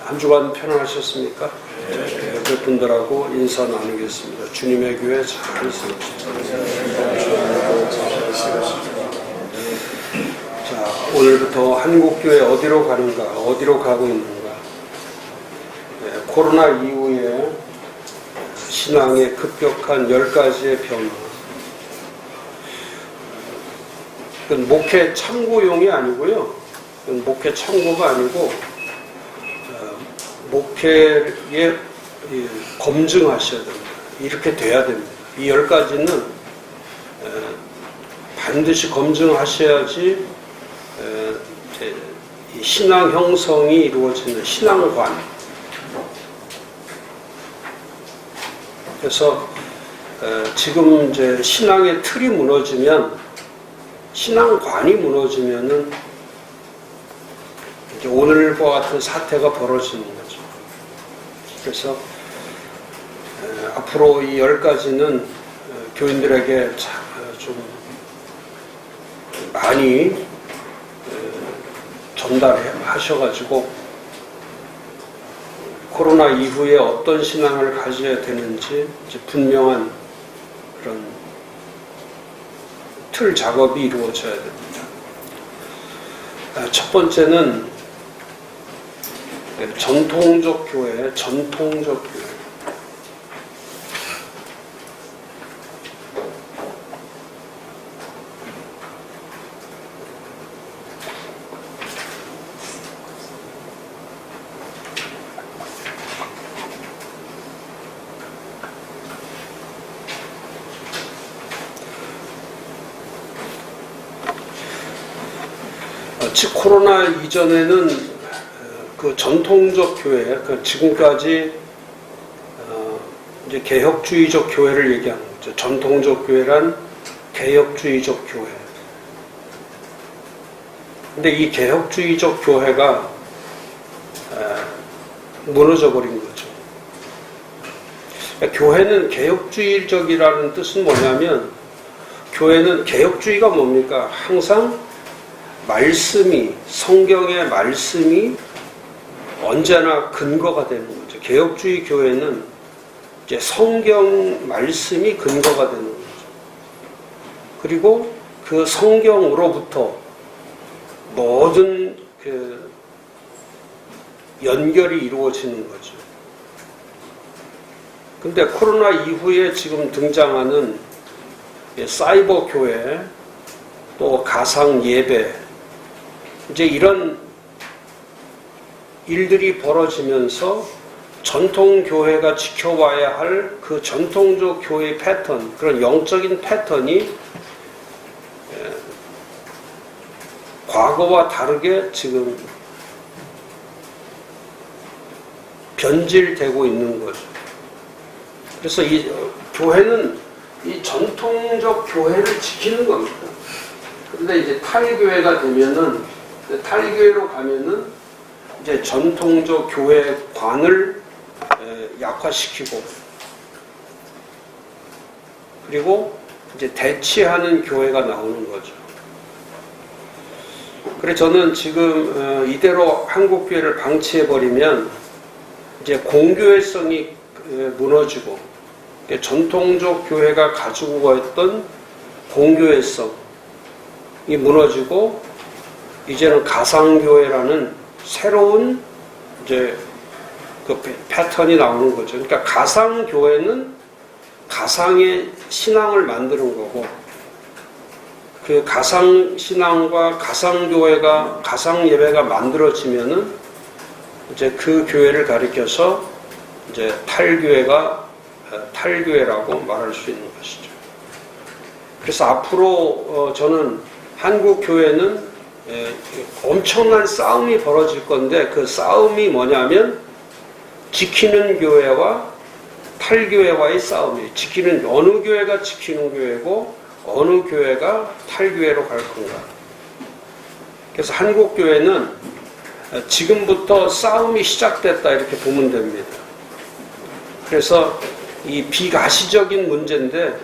한 주간 편안하셨습니까? 옆에 분들하고 인사 나누겠습니다. 주님의 교회 잘 있으십시오. 자, 오늘부터 한국교회 어디로 가는가, 어디로 가고 있는가. 코로나 이후에 신앙의 급격한 10가지의 변화. 그건 목회 참고용이 아니고요. 그건 목회 참고가 아니고 목회에 검증하셔야 됩니다. 이렇게 돼야 됩니다. 이 10가지는 반드시 검증하셔야지 신앙 형성이 이루어지는 신앙관. 그래서 지금 이제 신앙의 틀이 무너지면, 신앙관이 무너지면은 이제 오늘과 같은 사태가 벌어지는 거죠. 그래서 앞으로 이 10가지는 교인들에게 좀 많이 전달하셔가지고 코로나 이후에 어떤 신앙을 가져야 되는지 이제 분명한 그런 틀 작업이 이루어져야 됩니다. 첫 번째는 전통적 교회. 즉 코로나 이전에는 그 전통적 교회, 그 지금까지 이제 개혁주의적 교회를 얘기하는 거죠. 전통적 교회란 개혁주의적 교회. 근데 이 개혁주의적 교회가 무너져 버린 거죠. 교회는 개혁주의적이라는 뜻은 뭐냐면, 교회는 개혁주의가 뭡니까? 항상 말씀이, 성경의 말씀이 언제나 근거가 되는 거죠. 개혁주의 교회는 이제 성경 말씀이 근거가 되는 거죠. 그리고 그 성경으로부터 모든 그 연결이 이루어지는 거죠. 근데 코로나 이후에 지금 등장하는 사이버 교회, 또 가상 예배, 이제 이런 일들이 벌어지면서 전통 교회가 지켜와야 할 그 전통적 교회의 패턴, 그런 영적인 패턴이 과거와 다르게 지금 변질되고 있는 거죠. 그래서 이 교회는 이 전통적 교회를 지키는 겁니다. 그런데 이제 탈교회가 되면은, 탈교회로 가면은 이제 전통적 교회관을 약화시키고, 그리고 이제 대치하는 교회가 나오는 거죠. 그래서 저는 지금 이대로 한국교회를 방치해버리면 이제 공교회성이 무너지고, 전통적 교회가 가지고 있던 공교회성이 무너지고, 이제는 가상교회라는 새로운 이제 그 패턴이 나오는 거죠. 그러니까 가상교회는 가상의 신앙을 만드는 거고, 그 가상신앙과 가상교회가, 가상예배가 만들어지면은 이제 그 교회를 가리켜서 이제 탈교회라고 말할 수 있는 것이죠. 그래서 앞으로 저는 한국 교회는 엄청난 싸움이 벌어질 건데, 그 싸움이 뭐냐면 지키는 교회와 탈교회와의 싸움이에요. 지키는, 어느 교회가 지키는 교회고 어느 교회가 탈교회로 갈 건가. 그래서 한국 교회는 지금부터 싸움이 시작됐다, 이렇게 보면 됩니다. 그래서 이 비가시적인 문제인데,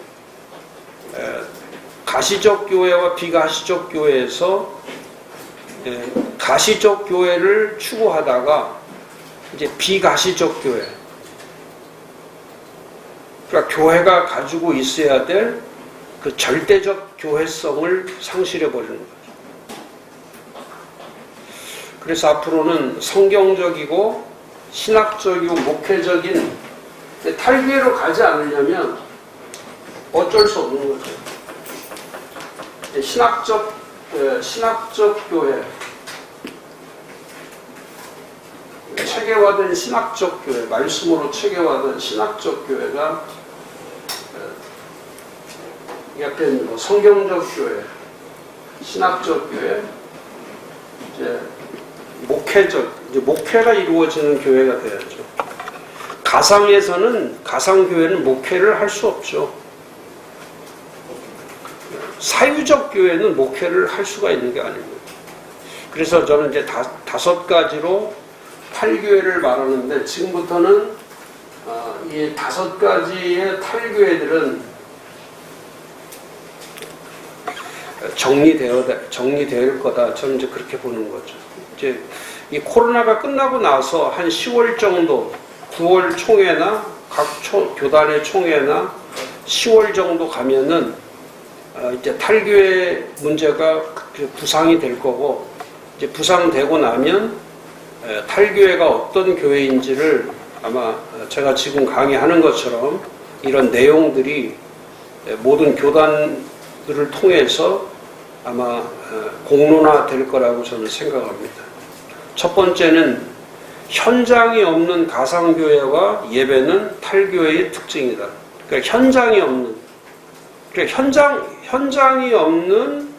가시적 교회와 비가시적 교회에서 가시적 교회를 추구하다가 이제 비가시적 교회. 그러니까 교회가 가지고 있어야 될 그 절대적 교회성을 상실해 버리는 거죠. 그래서 앞으로는 성경적이고 신학적이고 목회적인 탈교회로 가지 않으려면 어쩔 수 없는 거죠. 신학적 교회, 체계화된 신학적 교회, 말씀으로 체계화된 신학적 교회가 약간 뭐 성경적 교회, 신학적 교회, 이제 목회가 이루어지는 교회가 돼야죠. 가상교회는 목회를 할 수 없죠. 사유적 교회는 목회를 할 수가 있는 게 아닙니다. 그래서 저는 이제 5가지로 탈교회를 말하는데, 지금부터는 이 5가지의 탈교회들은 정리될 거다. 저는 이제 그렇게 보는 거죠. 이제 이 코로나가 끝나고 나서 한 10월 정도, 9월 총회나 각 교단의 총회나 10월 정도 가면은 이제 탈교회 문제가 부상이 될 거고, 이제 부상되고 나면 탈교회가 어떤 교회인지를 아마 제가 지금 강의하는 것처럼 이런 내용들이 모든 교단들을 통해서 아마 공론화될 거라고 저는 생각합니다. 첫 번째는 현장이 없는 가상교회와 예배는 탈교회의 특징이다. 그러니까 현장이 없는, 현장이 없는,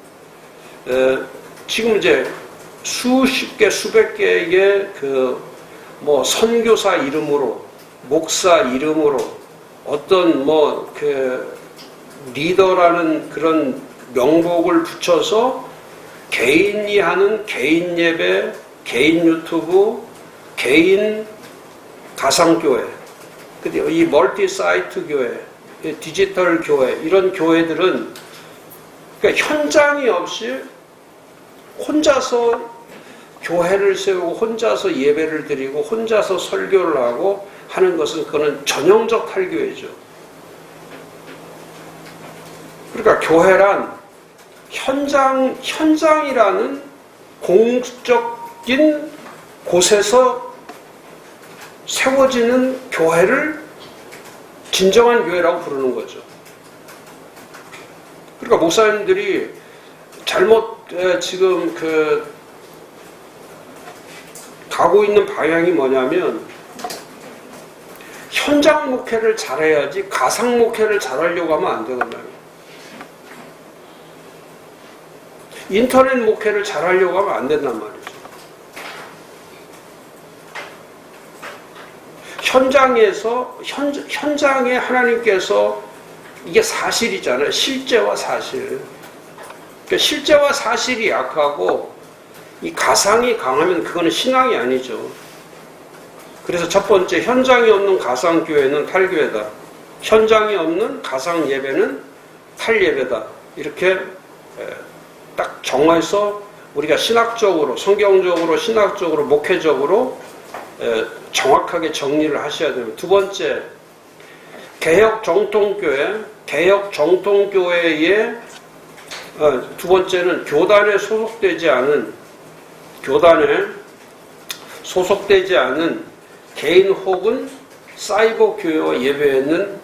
지금 이제 수십 개, 수백 개의 뭐 선교사 이름으로, 목사 이름으로 어떤 리더라는 그런 명복을 붙여서 개인이 하는 개인 예배, 개인 유튜브, 개인 가상교회, 이 멀티 사이트 교회, 디지털 교회, 이런 교회들은 그러니까 현장이 없이 혼자서 교회를 세우고 혼자서 예배를 드리고 혼자서 설교를 하고 하는 것은 그거는 전형적 탈교회죠. 그러니까 교회란 현장이라는 공적인 곳에서 세워지는 교회를 진정한 교회라고 부르는 거죠. 그러니까 목사님들이 지금 가고 있는 방향이 뭐냐면, 현장 목회를 잘해야지 가상 목회를 잘하려고 하면 안 되거든요. 인터넷 목회를 잘하려고 하면 안 된단 말이죠. 현장에 하나님께서, 이게 사실이잖아요. 실제와 사실. 그러니까 실제와 사실이 약하고 이 가상이 강하면 그거는 신앙이 아니죠. 그래서 첫 번째, 현장이 없는 가상교회는 탈교회다. 현장이 없는 가상 예배는 탈예배다. 이렇게 딱 정해서 우리가 신학적으로, 성경적으로, 신학적으로, 목회적으로 정확하게 정리를 하셔야 됩니다. 두 번째, 개혁 정통교회의 두 번째는 교단에 소속되지 않은 개인 혹은 사이버 교회와 예배는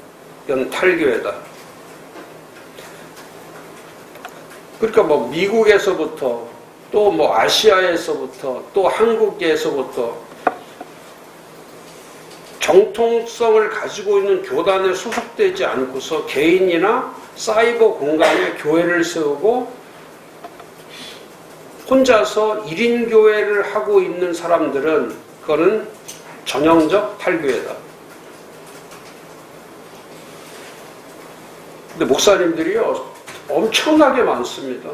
이건 탈교회다. 그러니까 뭐 미국에서부터 또 뭐 아시아에서부터 또 한국에서부터 정통성을 가지고 있는 교단에 소속되지 않고서 개인이나 사이버 공간에 교회를 세우고 혼자서 1인 교회를 하고 있는 사람들은 그거는 전형적 탈교회다. 근데 목사님들이요, 엄청나게 많습니다.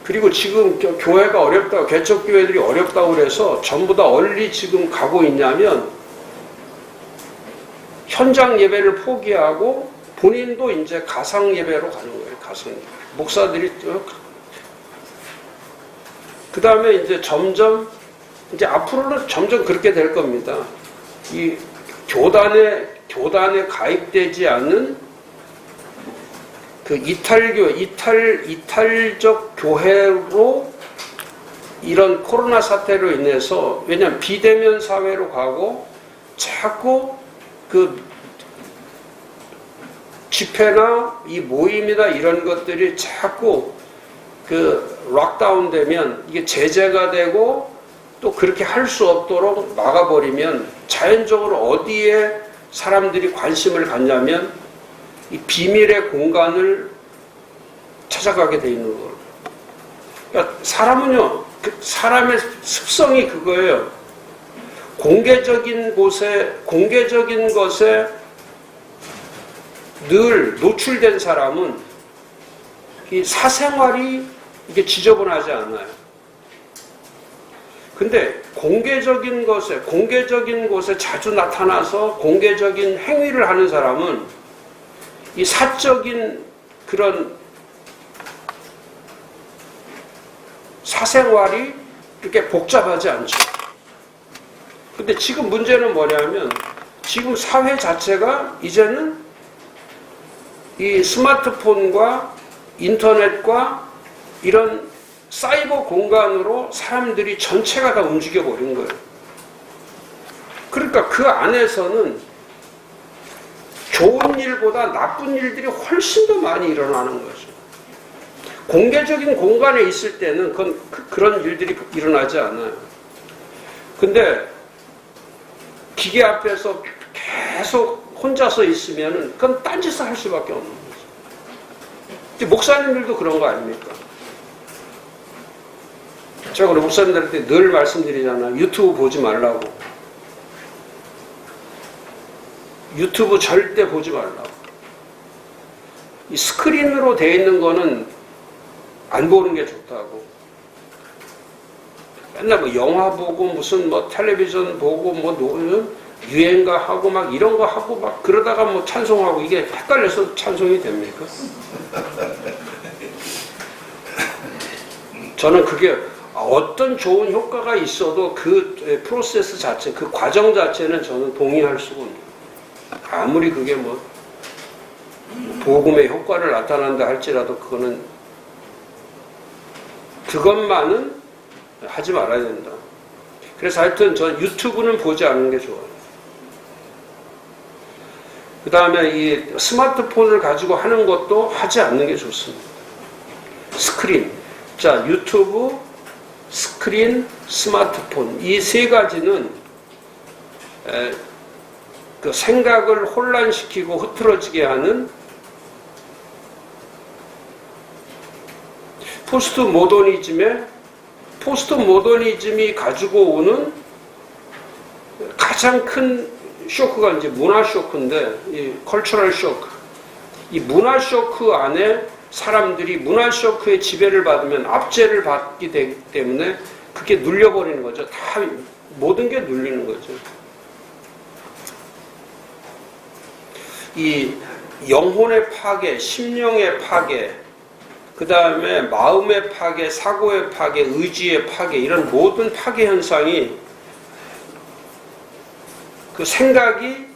그리고 지금 교회가 어렵다고, 개척교회들이 어렵다고 그래서 전부 다 얼리 지금 가고 있냐면, 현장 예배를 포기하고 본인도 이제 가상 예배로 가는 거예요. 가상 예배. 목사들이 그 다음에 이제 점점, 이제 앞으로는 점점 그렇게 될 겁니다. 이 교단에 가입되지 않는 그 이탈적 교회로 이런 코로나 사태로 인해서, 왜냐하면 비대면 사회로 가고 자꾸 그 집회나 이 모임이나 이런 것들이 자꾸 그 락다운 되면 이게 제재가 되고 또 그렇게 할 수 없도록 막아버리면 자연적으로 어디에 사람들이 관심을 갖냐면 이 비밀의 공간을 찾아가게 돼 있는 거예요. 그러니까 사람은요, 사람의 습성이 그거예요. 공개적인 것에 늘 노출된 사람은 이 사생활이 이게 지저분하지 않아요. 근데 공개적인 곳에 자주 나타나서 공개적인 행위를 하는 사람은 이 사적인 그런 사생활이 그렇게 복잡하지 않죠. 근데 지금 문제는 뭐냐면 지금 사회 자체가 이제는 이 스마트폰과 인터넷과 이런 사이버 공간으로 사람들이 전체가 다 움직여 버린 거예요. 그러니까 그 안에서는 좋은 일보다 나쁜 일들이 훨씬 더 많이 일어나는 거죠. 공개적인 공간에 있을 때는 그런 일들이 일어나지 않아요. 근데 기계 앞에서 계속 혼자서 있으면 그건 딴짓을 할 수밖에 없는 거죠. 목사님들도 그런 거 아닙니까? 제가 우리 목사님들한테 늘 말씀드리잖아요. 유튜브 보지 말라고. 유튜브 절대 보지 말라고. 이 스크린으로 되어 있는 거는 안 보는 게 좋다고. 맨날 뭐 영화 보고 무슨 뭐 텔레비전 보고 뭐 유행가 하고 막 이런 거 하고 막 그러다가 뭐 찬송하고 이게 헷갈려서 찬송이 됩니까? 저는 그게 어떤 좋은 효과가 있어도 그 프로세스 자체, 그 과정 자체는 저는 동의할 수가 없는 거예요. 아무리 그게 뭐 복음의 효과를 나타난다 할지라도 그것만은 하지 말아야 된다. 그래서 하여튼 전 유튜브는 보지 않는 게 좋아요. 그 다음에 이 스마트폰을 가지고 하는 것도 하지 않는 게 좋습니다. 스크린. 자, 유튜브, 스크린, 스마트폰. 이 세 가지는 그 생각을 혼란시키고 흐트러지게 하는 포스트 모더니즘이 가지고 오는 가장 큰 쇼크가 이제 문화 쇼크인데, 이 컬처럴 쇼크. 이 문화 쇼크 안에 사람들이 문화 쇼크의 지배를 받으면 압제를 받게 되기 때문에 그게 눌려버리는 거죠. 다 모든 게 눌리는 거죠. 이 영혼의 파괴, 심령의 파괴, 그 다음에 마음의 파괴, 사고의 파괴, 의지의 파괴, 이런 모든 파괴 현상이 그 생각이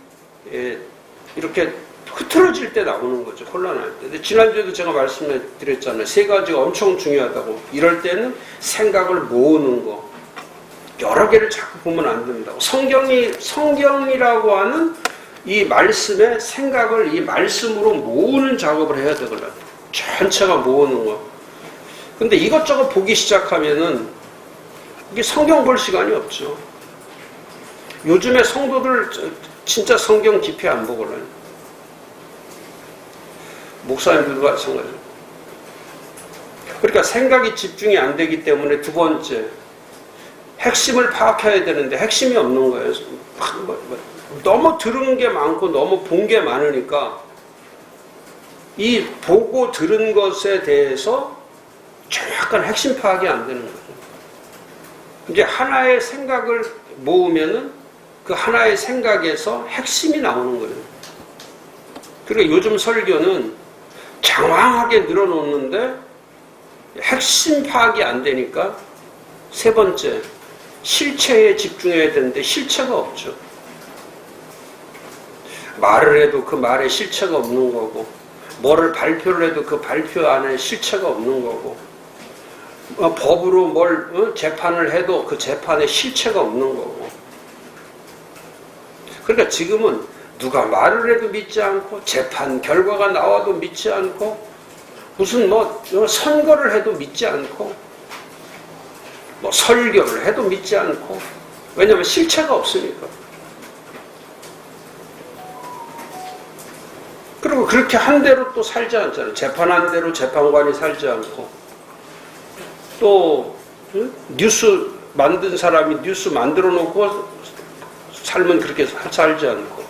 이렇게 흐트러질 때 나오는 거죠. 혼란할 때. 근데 지난주에도 제가 말씀드렸잖아요. 세 가지가 엄청 중요하다고. 이럴 때는 생각을 모으는 거. 여러 개를 자꾸 보면 안 된다고. 성경이라고 하는 이 말씀의 생각을 이 말씀으로 모으는 작업을 해야 되거든요. 전체가 모으는 거. 근데 이것저것 보기 시작하면은 이게 성경 볼 시간이 없죠. 요즘에 성도들 진짜 성경 깊이 안 보거든요. 목사님들도 마찬가지죠. 그러니까 생각이 집중이 안 되기 때문에 두 번째, 핵심을 파악해야 되는데 핵심이 없는 거예요. 너무 들은 게 많고 너무 본 게 많으니까 이 보고 들은 것에 대해서 정확한 핵심 파악이 안 되는 거죠. 이제 하나의 생각을 모으면은 그 하나의 생각에서 핵심이 나오는 거예요. 그러니까 요즘 설교는 장황하게 늘어놓는데 핵심 파악이 안 되니까 세 번째, 실체에 집중해야 되는데 실체가 없죠. 말을 해도 그 말에 실체가 없는 거고, 뭐를 발표를 해도 그 발표 안에 실체가 없는 거고, 법으로 뭘 재판을 해도 그 재판에 실체가 없는 거고. 그러니까 지금은 누가 말을 해도 믿지 않고, 재판 결과가 나와도 믿지 않고, 무슨 선거를 해도 믿지 않고, 설교를 해도 믿지 않고. 왜냐하면 실체가 없으니까. 그리고 그렇게 한 대로 또 살지 않잖아요. 재판한 대로 재판관이 살지 않고, 또 뉴스 만든 사람이 뉴스 만들어 놓고 삶은 그렇게 살지 않고.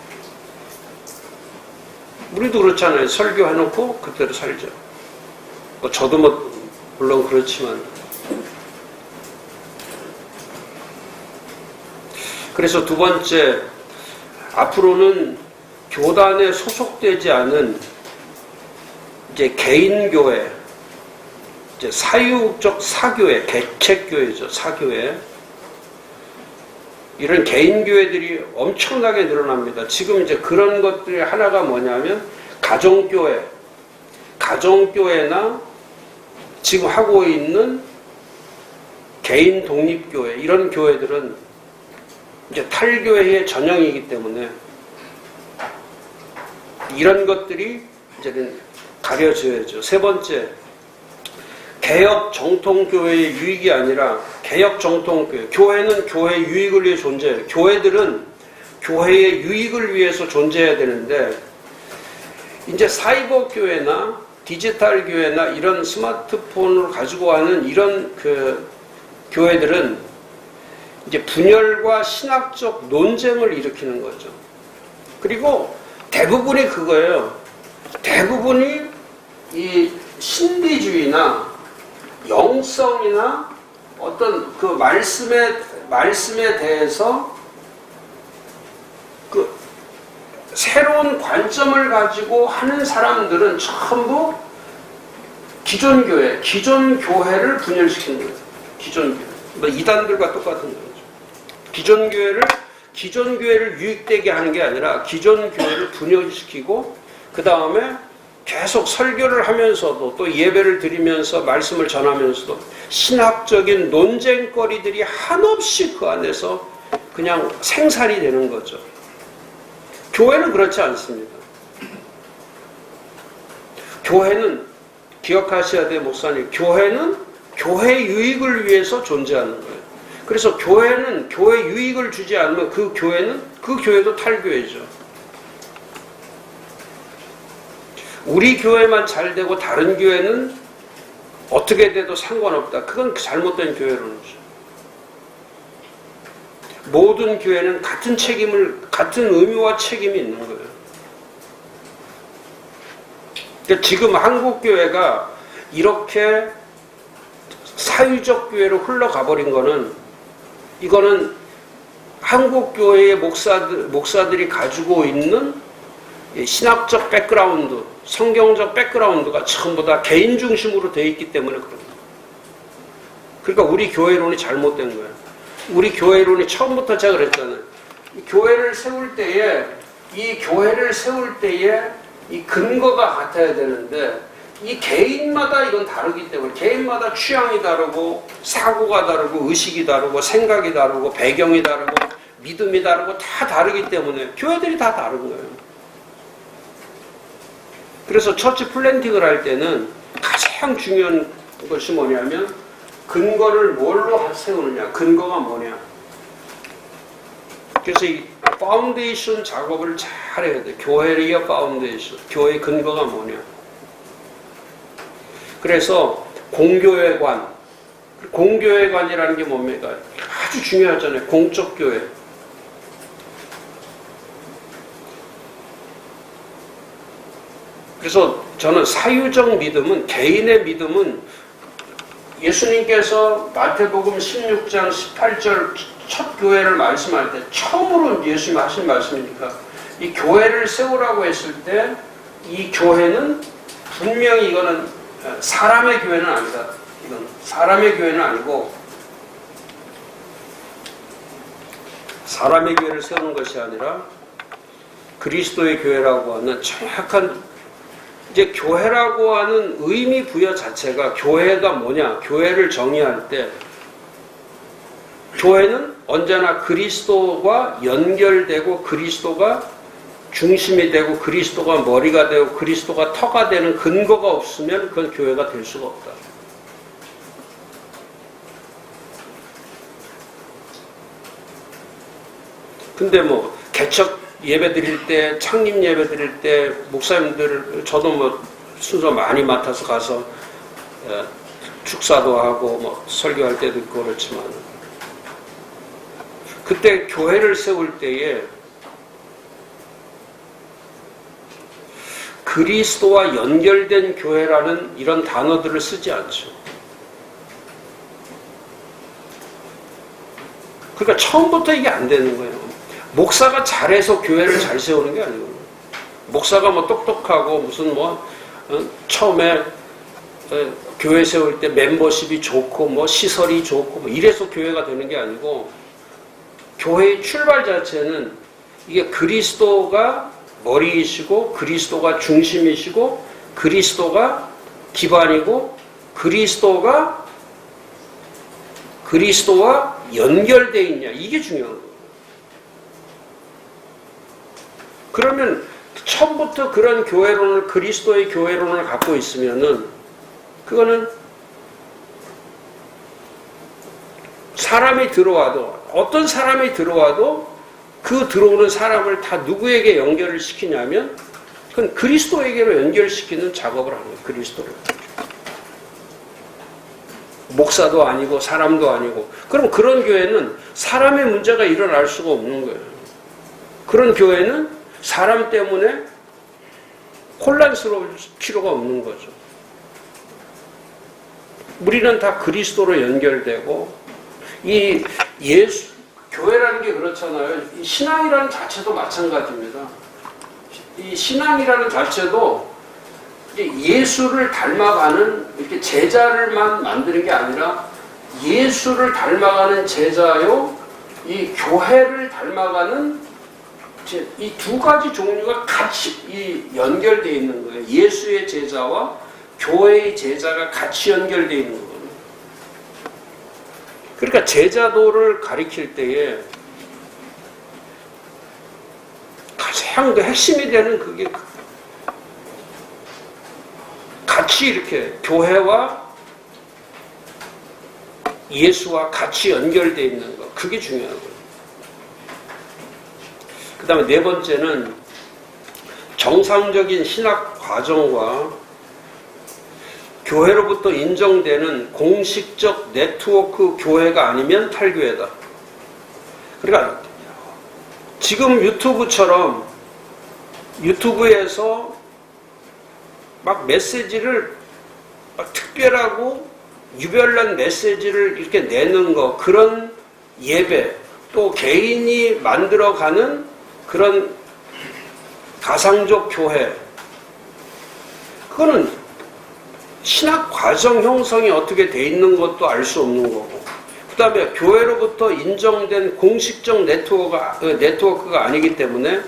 우리도 그렇잖아요. 설교해놓고 그대로 살죠. 저도 물론 그렇지만. 그래서 두 번째, 앞으로는 교단에 소속되지 않은 이제 개인교회, 이제 사유적 사교회, 개척교회죠. 사교회. 이런 개인교회들이 엄청나게 늘어납니다. 지금 이제 그런 것들이 하나가 뭐냐면, 가정교회나 지금 하고 있는 개인 독립교회, 이런 교회들은 이제 탈교회의 전형이기 때문에 이런 것들이 이제는 가려져야죠. 세 번째, 개혁 정통교회의 유익이 아니라 개혁 정통교회. 교회는 교회의 유익을 위해 존재해요. 교회들은 교회의 유익을 위해서 존재해야 되는데, 이제 사이버 교회나 디지털 교회나 이런 스마트폰을 가지고 하는 이런 교회들은 이제 분열과 신학적 논쟁을 일으키는 거죠. 그리고 대부분이 그거예요. 대부분이 이 신비주의나 영성이나 어떤 그 말씀에 대해서 그 새로운 관점을 가지고 하는 사람들은 전부 기존 교회를 분열시키는 거예요. 기존 교회. 이단들과 똑같은 거죠. 기존 교회를 유익되게 하는 게 아니라 기존 교회를 분열시키고, 그 다음에 계속 설교를 하면서도 또 예배를 드리면서 말씀을 전하면서도 신학적인 논쟁거리들이 한없이 그 안에서 그냥 생산이 되는 거죠. 교회는 그렇지 않습니다. 교회는 기억하셔야 돼요, 목사님. 교회는 교회 유익을 위해서 존재하는 거예요. 그래서 교회는 교회 유익을 주지 않으면 그 교회도 탈교회죠. 우리 교회만 잘 되고 다른 교회는 어떻게 돼도 상관없다. 그건 잘못된 교회론이죠. 모든 교회는 같은 의무와 책임이 있는 거예요. 그러니까 지금 한국 교회가 이렇게 사유적 교회로 흘러가 버린 이거는 한국 교회의 목사들이 가지고 있는 신학적 백그라운드, 성경적 백그라운드가 전부 다 개인 중심으로 되어 있기 때문에 그럽니다. 그러니까 우리 교회론이 잘못된 거예요. 우리 교회론이 처음부터 제가 그랬잖아요. 이 교회를 세울 때에 이 근거가 같아야 되는데, 이 개인마다 이건 다르기 때문에, 개인마다 취향이 다르고 사고가 다르고 의식이 다르고 생각이 다르고 배경이 다르고 믿음이 다르고 다 다르기 때문에 교회들이 다 다른 거예요. 그래서 처치 플랜팅을 할 때는 가장 중요한 것이 뭐냐면, 근거를 뭘로 세우느냐, 근거가 뭐냐. 그래서 이 파운데이션 작업을 잘 해야 돼. 교회의 파운데이션, 교회의 근거가 뭐냐. 그래서 공교회관이라는 게 뭡니까? 아주 중요하잖아요. 공적 교회. 그래서 저는 사유적 믿음은, 개인의 믿음은 예수님께서 마태복음 16장 18절 첫 교회를 말씀할 때 처음으로 예수님 하신 말씀이니까, 이 교회를 세우라고 했을 때 이 교회는 분명히 이거는 사람의 교회는 아니다. 이건 사람의 교회는 아니고 사람의 교회를 세우는 것이 아니라 그리스도의 교회라고 하는 정확한 이제 교회라고 하는 의미 부여 자체가 교회가 뭐냐? 교회를 정의할 때 교회는 언제나 그리스도와 연결되고 그리스도가 중심이 되고 그리스도가 머리가 되고 그리스도가 터가 되는 근거가 없으면 그건 교회가 될 수가 없다. 근데 뭐 개척 예배 드릴 때, 창립 예배 드릴 때 목사님들 저도 뭐 순서 많이 맡아서 가서 축사도 하고 뭐 설교할 때도 있고 그렇지만 그때 교회를 세울 때에 그리스도와 연결된 교회라는 이런 단어들을 쓰지 않죠. 그러니까 처음부터 이게 안 되는 거예요. 목사가 잘해서 교회를 잘 세우는 게 아니고 목사가 뭐 똑똑하고 무슨 뭐 처음에 교회 세울 때 멤버십이 좋고 뭐 시설이 좋고 뭐 이래서 교회가 되는 게 아니고 교회의 출발 자체는 이게 그리스도가 머리이시고 그리스도가 중심이시고 그리스도가 기반이고 그리스도와 연결되어 있냐 이게 중요한 거예요. 그러면 처음부터 그런 교회론을 그리스도의 교회론을 갖고 있으면은 그거는 사람이 들어와도 어떤 사람이 들어와도 그 들어오는 사람을 다 누구에게 연결을 시키냐면 그건 그리스도에게로 연결시키는 작업을 하는 거예요. 그리스도를. 목사도 아니고 사람도 아니고 그럼 그런 교회는 사람의 문제가 일어날 수가 없는 거예요. 그런 교회는 사람 때문에 혼란스러울 필요가 없는 거죠. 우리는 다 그리스도로 연결되고 이 예수 교회라는 게 그렇잖아요. 이 신앙이라는 자체도 마찬가지입니다. 이 신앙이라는 자체도 예수를 닮아가는 이렇게 제자를만 만드는 게 아니라 예수를 닮아가는 제자요, 이 교회를 닮아가는 이 두 가지 종류가 같이 연결되어 있는 거예요. 예수의 제자와 교회의 제자가 같이 연결되어 있는 거예요. 그러니까 제자도를 가리킬 때에 가장 핵심이 되는 그게 같이 이렇게 교회와 예수와 같이 연결되어 있는 거 그게 중요한 거예요. 그 다음에 네 번째는 정상적인 신학 과정과 교회로부터 인정되는 공식적 네트워크 교회가 아니면 탈교회다. 그러니까 지금 유튜브처럼 유튜브에서 막 메시지를 막 특별하고 유별난 메시지를 이렇게 내는 거 그런 예배 또 개인이 만들어가는 그런 가상적 교회 그거는 신학 과정 형성이 어떻게 돼 있는 것도 알 수 없는 거고 그 다음에 교회로부터 인정된 공식적 네트워크가 아니기 때문에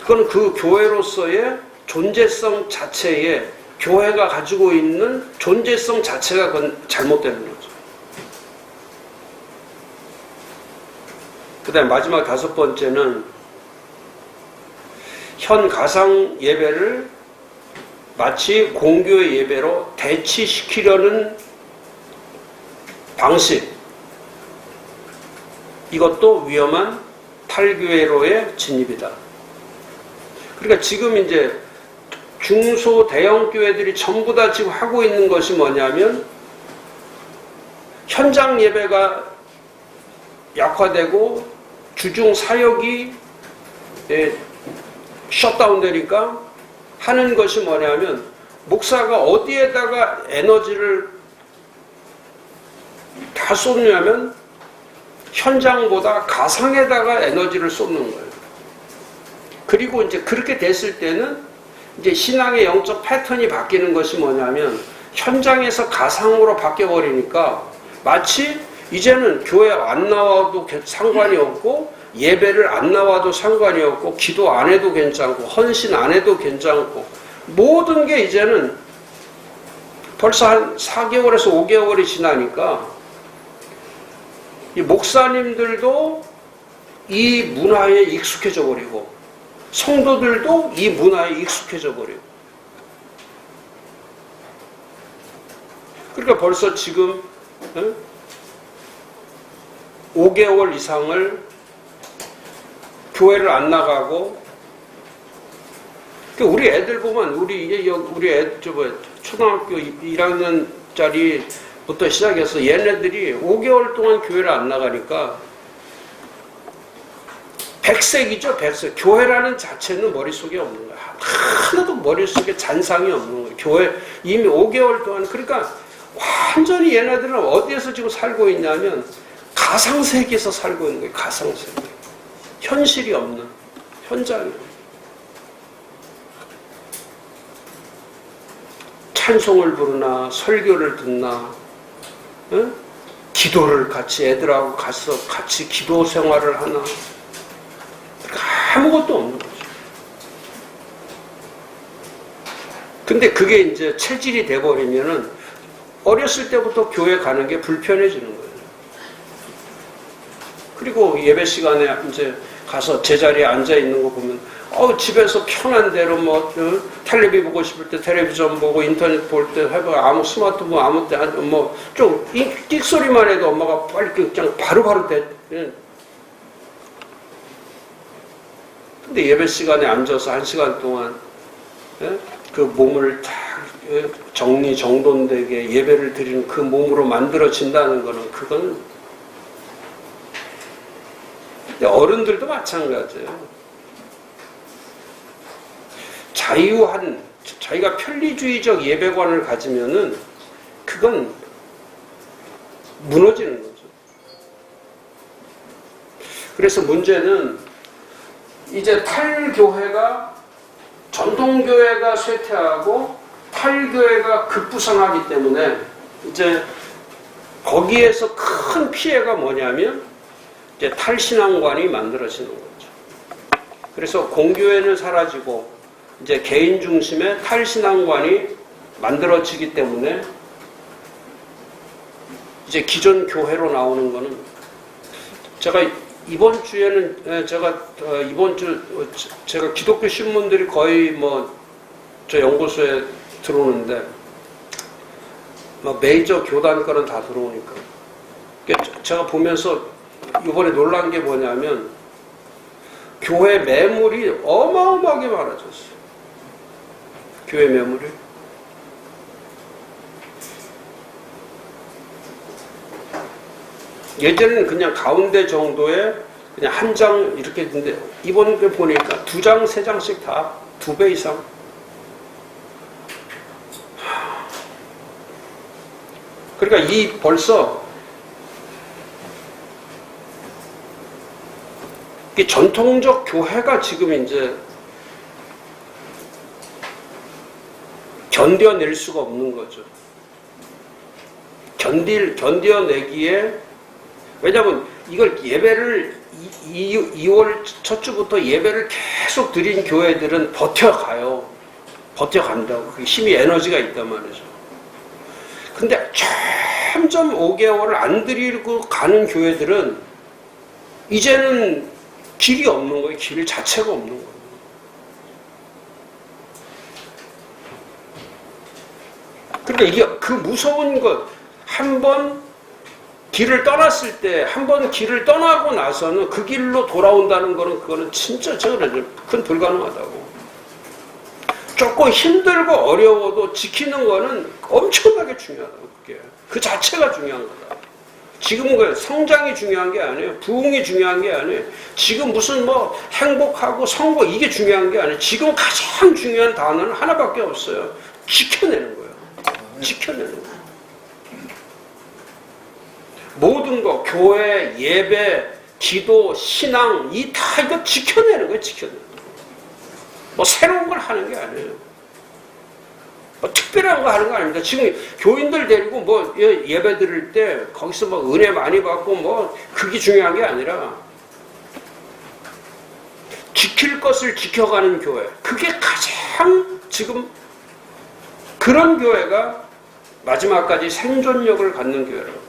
그건 그 교회로서의 존재성 자체에 교회가 가지고 있는 존재성 자체가 그건 잘못되는 거죠. 그 다음에 마지막 다섯 번째는 현 가상 예배를 마치 공교의 예배로 대치시키려는 방식 이것도 위험한 탈교회로의 진입이다. 그러니까 지금 이제 중소 대형 교회들이 전부 다 지금 하고 있는 것이 뭐냐면 현장 예배가 약화되고 주중 사역이 셧다운 되니까 하는 것이 뭐냐면 목사가 어디에다가 에너지를 다 쏟냐면 현장보다 가상에다가 에너지를 쏟는 거예요. 그리고 이제 그렇게 됐을 때는 이제 신앙의 영적 패턴이 바뀌는 것이 뭐냐면 현장에서 가상으로 바뀌어 버리니까 마치 이제는 교회 안 나와도 상관이 없고 예배를 안 나와도 상관이 없고 기도 안 해도 괜찮고 헌신 안 해도 괜찮고 모든 게 이제는 벌써 한 4개월에서 5개월이 지나니까 이 목사님들도 이 문화에 익숙해져 버리고 성도들도 이 문화에 익숙해져 버리고 그러니까 벌써 지금 5개월 이상을 교회를 안 나가고 우리 애들 보면 우리 애 초등학교 1학년짜리부터 시작해서 얘네들이 5개월 동안 교회를 안 나가니까 백색이죠, 백색. 교회라는 자체는 머릿속에 없는 거야. 하나도 머릿속에 잔상이 없는 거야. 교회 이미 5개월 동안. 그러니까 완전히 얘네들은 어디에서 지금 살고 있냐면 가상세계에서 살고 있는 거예요. 가상세계. 현실이 없는, 현장이 없는. 찬송을 부르나 설교를 듣나 응? 기도를 같이 애들하고 가서 같이 기도 생활을 하나 아무것도 없는 거죠. 근데 그게 이제 체질이 돼버리면은 어렸을 때부터 교회 가는 게 불편해지는 거예요. 그리고 예배 시간에 이제 가서 제자리에 앉아 있는 거 보면 집에서 편한 대로 텔레비 보고 싶을 때 텔레비전 보고 인터넷 볼 때 아무 스마트폰 아무 때 좀 띡소리만 해도 엄마가 빨리 그냥 바로바로 돼. 근데 예배 시간에 앉아서 1시간 동안 그 몸을 다 정리정돈되게 예배를 드리는 그 몸으로 만들어진다는 거는 그건 어른들도 마찬가지예요. 자유한 자기가 편리주의적 예배관을 가지면은 그건 무너지는 거죠. 그래서 문제는 이제 탈교회가 전통교회가 쇠퇴하고 탈교회가 급부상하기 때문에 이제 거기에서 큰 피해가 뭐냐면 이제 탈신앙관이 만들어지는 거죠. 그래서 공교회는 사라지고 이제 개인 중심의 탈신앙관이 만들어지기 때문에 이제 기존 교회로 나오는 거는 제가 이번 주에는 제가 기독교 신문들이 거의 저 연구소에 들어오는데 메이저 교단 거는 다 들어오니까 제가 보면서 이번에 놀란 게 뭐냐면 교회 매물이 어마어마하게 많아졌어요. 교회 매물이. 예전에는 그냥 가운데 정도에 그냥 한 장 이렇게 했는데 이번에 보니까 2장, 3장씩 다 2배 이상. 그러니까 벌써 이 전통적 교회가 지금 이제 견뎌낼 수가 없는 거죠. 견뎌내기에 왜냐하면 이걸 예배를 2월 첫 주부터 예배를 계속 드린 교회들은 버텨가요. 버텨간다고. 그게 힘이 에너지가 있단 말이죠. 근데 점점 5개월을 안 드리고 가는 교회들은 이제는 길이 없는 거예요. 길 자체가 없는 거예요. 그러니까 이게 그 무서운 것, 한번 길을 떠났을 때, 한번 길을 떠나고 나서는 그 길로 돌아온다는 거는 그거는 진짜 저는 그건 불가능하다고. 조금 힘들고 어려워도 지키는 거는 엄청나게 중요하다고. 그게 그 자체가 중요한 거다. 지금은 그 성장이 중요한 게 아니에요. 부흥이 중요한 게 아니에요. 지금 무슨 행복하고 성공 이게 중요한 게 아니에요. 지금 가장 중요한 단어는 하나밖에 없어요. 지켜내는 거예요. 지켜내는 거예요. 모든 거, 교회, 예배, 기도, 신앙, 다 이거 지켜내는 거예요, 지켜내는 거예요. 새로운 걸 하는 게 아니에요. 특별한 거 하는 거 아닙니다. 지금 교인들 데리고 뭐 예배 드릴 때 거기서 뭐 은혜 많이 받고 뭐 그게 중요한 게 아니라 지킬 것을 지켜가는 교회. 그게 가장 지금 그런 교회가 마지막까지 생존력을 갖는 교회라고.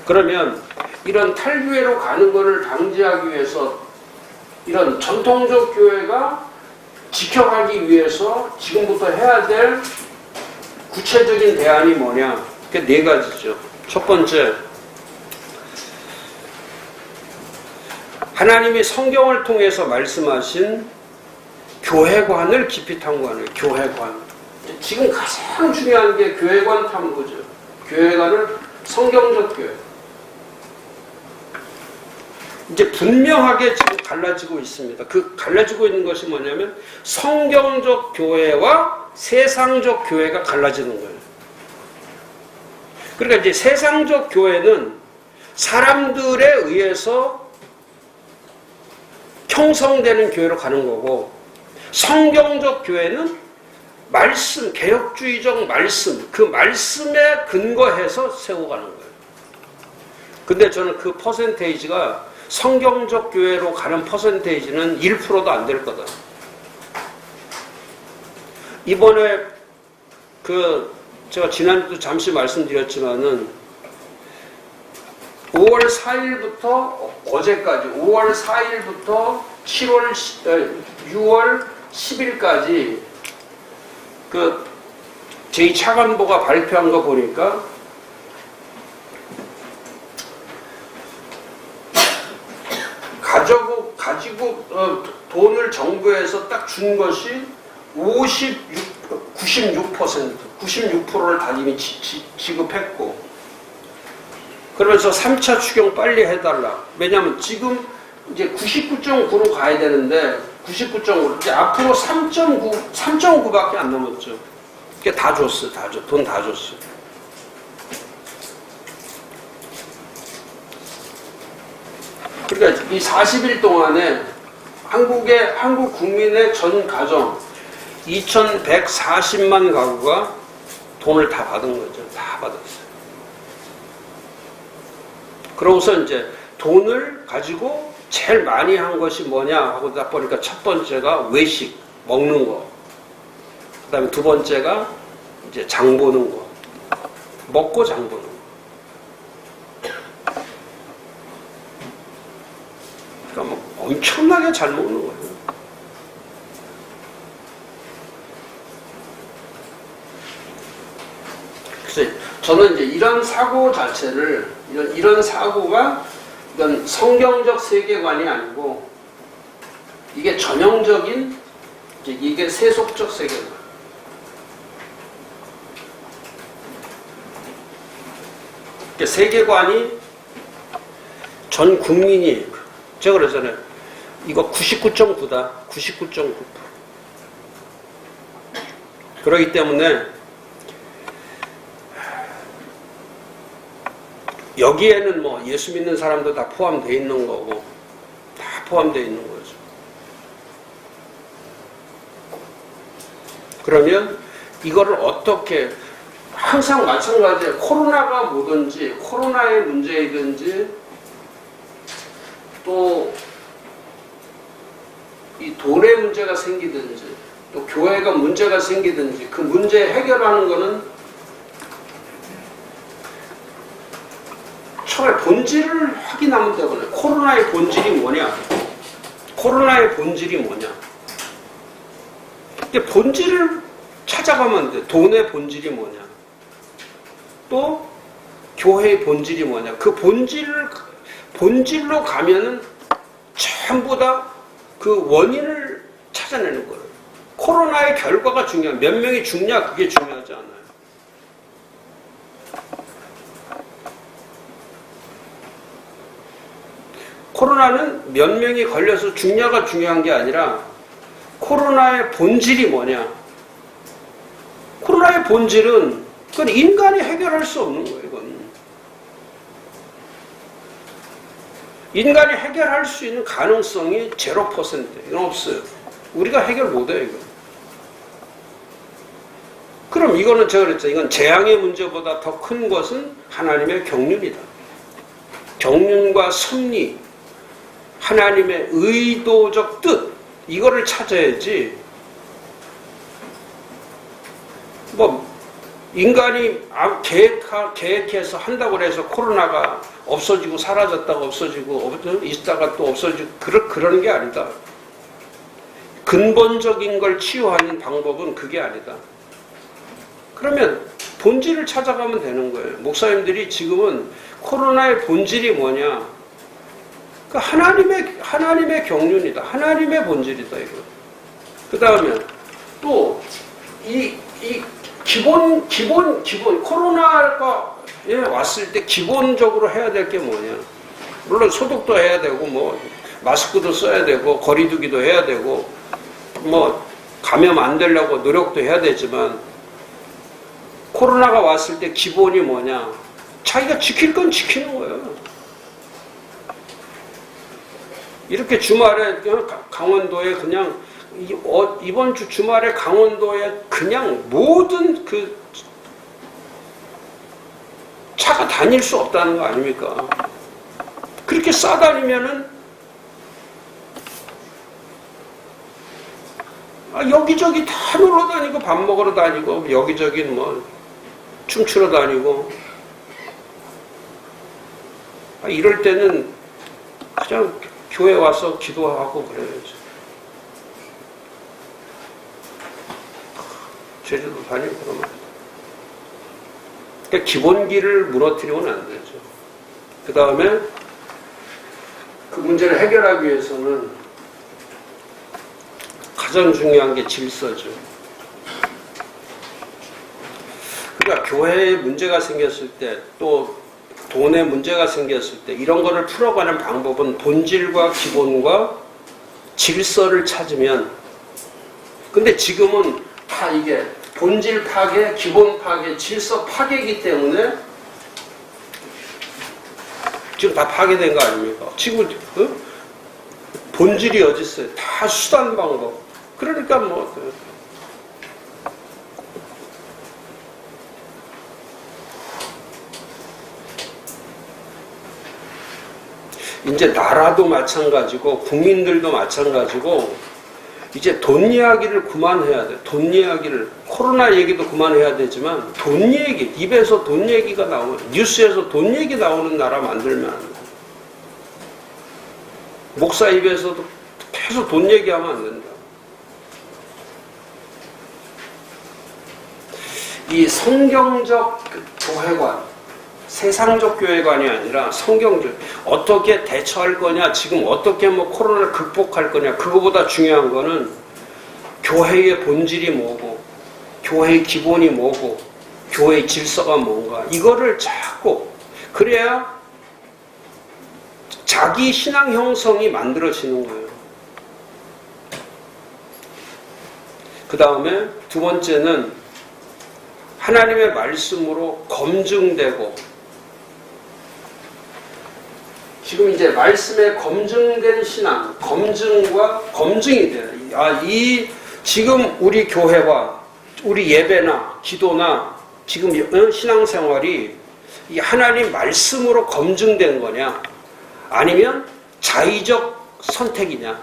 그러면 이런 탈교회로 가는 것을 방지하기 위해서 이런 전통적 교회가 지켜가기 위해서 지금부터 해야 될 구체적인 대안이 뭐냐? 그게 네 가지죠. 첫 번째, 하나님이 성경을 통해서 말씀하신 교회관을 깊이 탐구하는 거예요. 교회관. 지금 가장 중요한 게 교회관 탐구죠. 교회관을 성경적 교회. 이제 분명하게 지금 갈라지고 있습니다. 그 갈라지고 있는 것이 뭐냐면 성경적 교회와 세상적 교회가 갈라지는 거예요. 그러니까 이제 세상적 교회는 사람들에 의해서 형성되는 교회로 가는 거고, 성경적 교회는 말씀, 개혁주의적 말씀, 그 말씀에 근거해서 세워가는 거예요. 근데 저는 그 퍼센테이지가 성경적 교회로 가는 퍼센테이지는 1%도 안 될 거다. 이번에 제가 지난주도 잠시 말씀드렸지만은 5월 4일부터 어제까지 5월 4일부터 6월 10일까지 그 제2차관보가 발표한 거 보니까 가지고 돈을 정부에서 딱 준 것이 96%를 다 이미 지급했고, 그러면서 3차 추경 빨리 해달라. 왜냐하면 지금 이제 99.9로 가야 되는데 99.5, 이제 앞으로 3.9밖에 안 남았죠. 그게 다 줬어, 돈 다 줬어. 그러니까 이 40일 동안에 한국 국민의 전 가정 2,140만 가구가 돈을 다 받은 거죠. 다 받았어요. 그러고서 이제 돈을 가지고 제일 많이 한 것이 뭐냐 하고 딱 보니까 첫 번째가 외식, 먹는 거. 그 다음에 두 번째가 이제 장 보는 거. 먹고 장 보는 거. 그러니까 뭐 엄청나게 잘 먹는 거예요. 그래서 저는 이제 이런 사고 자체를, 이런 사고가 이건 성경적 세계관이 아니고 이게 전형적인, 이게 세속적 세계관. 세계관이 전 국민이, 제가 그러잖아요. 이거 99.9다. 99.9%. 그렇기 때문에 여기에는 뭐 예수 믿는 사람도 다 포함되어 있는 거고, 다 포함되어 있는 거죠. 그러면 이거를 어떻게, 항상 마찬가지예요. 코로나가 뭐든지, 코로나의 문제이든지, 또 이 돈의 문제가 생기든지, 또 교회가 문제가 생기든지, 그 문제 해결하는 거는 처음에 본질을 확인하면 되거든요. 코로나의 본질이 뭐냐? 코로나의 본질이 뭐냐? 근데 본질을 찾아가면 돼. 돈의 본질이 뭐냐? 또 교회의 본질이 뭐냐? 그 본질로 가면은 전부 다 그 원인을 찾아내는 거예요. 코로나의 결과가 중요한, 몇 명이 죽냐 그게 중요하지 않아요. 코로나는 몇 명이 걸려서 죽냐가 중요한 게 아니라 코로나의 본질이 뭐냐. 코로나의 본질은 그건 인간이 해결할 수 없는 거예요. 이건. 인간이 해결할 수 있는 가능성이 0%. 이건 없어요. 우리가 해결 못해요, 이거. 그럼 이거는 제가 그랬죠. 이건 재앙의 문제보다 더 큰 것은 하나님의 경륜이다. 경륜과 섭리, 하나님의 의도적 뜻, 이거를 찾아야지. 뭐 인간이 계획해서 한다고 해서 코로나가 없어지고 사라졌다가 없어지고 있다가 또 없어지고 그런 게 아니다. 근본적인 걸 치유하는 방법은 그게 아니다. 그러면 본질을 찾아가면 되는 거예요. 목사님들이 지금은 코로나의 본질이 뭐냐? 그 하나님의 경륜이다. 하나님의 본질이다, 이거. 그 다음에 또 이 기본 코로나가 왔을 때 기본적으로 해야 될 게 뭐냐? 물론 소독도 해야 되고 뭐 마스크도 써야 되고 거리두기도 해야 되고 뭐 감염 안 되려고 노력도 해야 되지만 코로나가 왔을 때 기본이 뭐냐? 자기가 지킬 건 지키는 거예요. 이렇게 주말에 강원도에 그냥 이번 주 주말에 강원도에 그냥 모든 그 차가 다닐 수 없다는 거 아닙니까? 그렇게 싸다니면은 여기저기 다 놀러 다니고 밥 먹으러 다니고 여기저기 뭐 춤추러 다니고 이럴 때는 그냥 교회 와서 기도하고 그래야죠. 제주도 다니고 그러면 그러니까 기본기를 무너뜨리면 안 되죠. 그 다음에 그 문제를 해결하기 위해서는 가장 중요한 게 질서죠. 그러니까 교회에 문제가 생겼을 때 또 돈에 문제가 생겼을 때 이런 거를 풀어가는 방법은 본질과 기본과 질서를 찾으면, 근데 지금은 다 이게 본질 파괴, 기본 파괴, 질서 파괴이기 때문에 지금 다 파괴된 거 아닙니까? 지금 본질이 어디 있어요? 다 수단 방법. 그러니까 뭐 이제 나라도 마찬가지고 국민들도 마찬가지고 이제 돈 이야기를 그만해야 돼. 돈 이야기를, 코로나 얘기도 그만해야 되지만 돈 얘기, 입에서 돈 얘기가 나오면, 뉴스에서 돈 얘기 나오는 나라 만들면 안 돼. 목사 입에서도 계속 돈 얘기하면 안 된다. 이 성경적 교회관, 세상적 교회관이 아니라 성경적, 어떻게 대처할 거냐, 지금 어떻게 뭐 코로나를 극복할 거냐, 그거보다 중요한 거는 교회의 본질이 뭐고, 교회의 기본이 뭐고, 교회의 질서가 뭔가, 이거를 찾고, 그래야 자기 신앙 형성이 만들어지는 거예요. 그 다음에 두 번째는 하나님의 말씀으로 검증되고, 지금 이제 말씀에 검증된 신앙, 검증과 검증이 돼요. 지금 우리 교회와 우리 예배나 기도나 지금 신앙생활이 이 하나님 말씀으로 검증된 거냐, 아니면 자의적 선택이냐.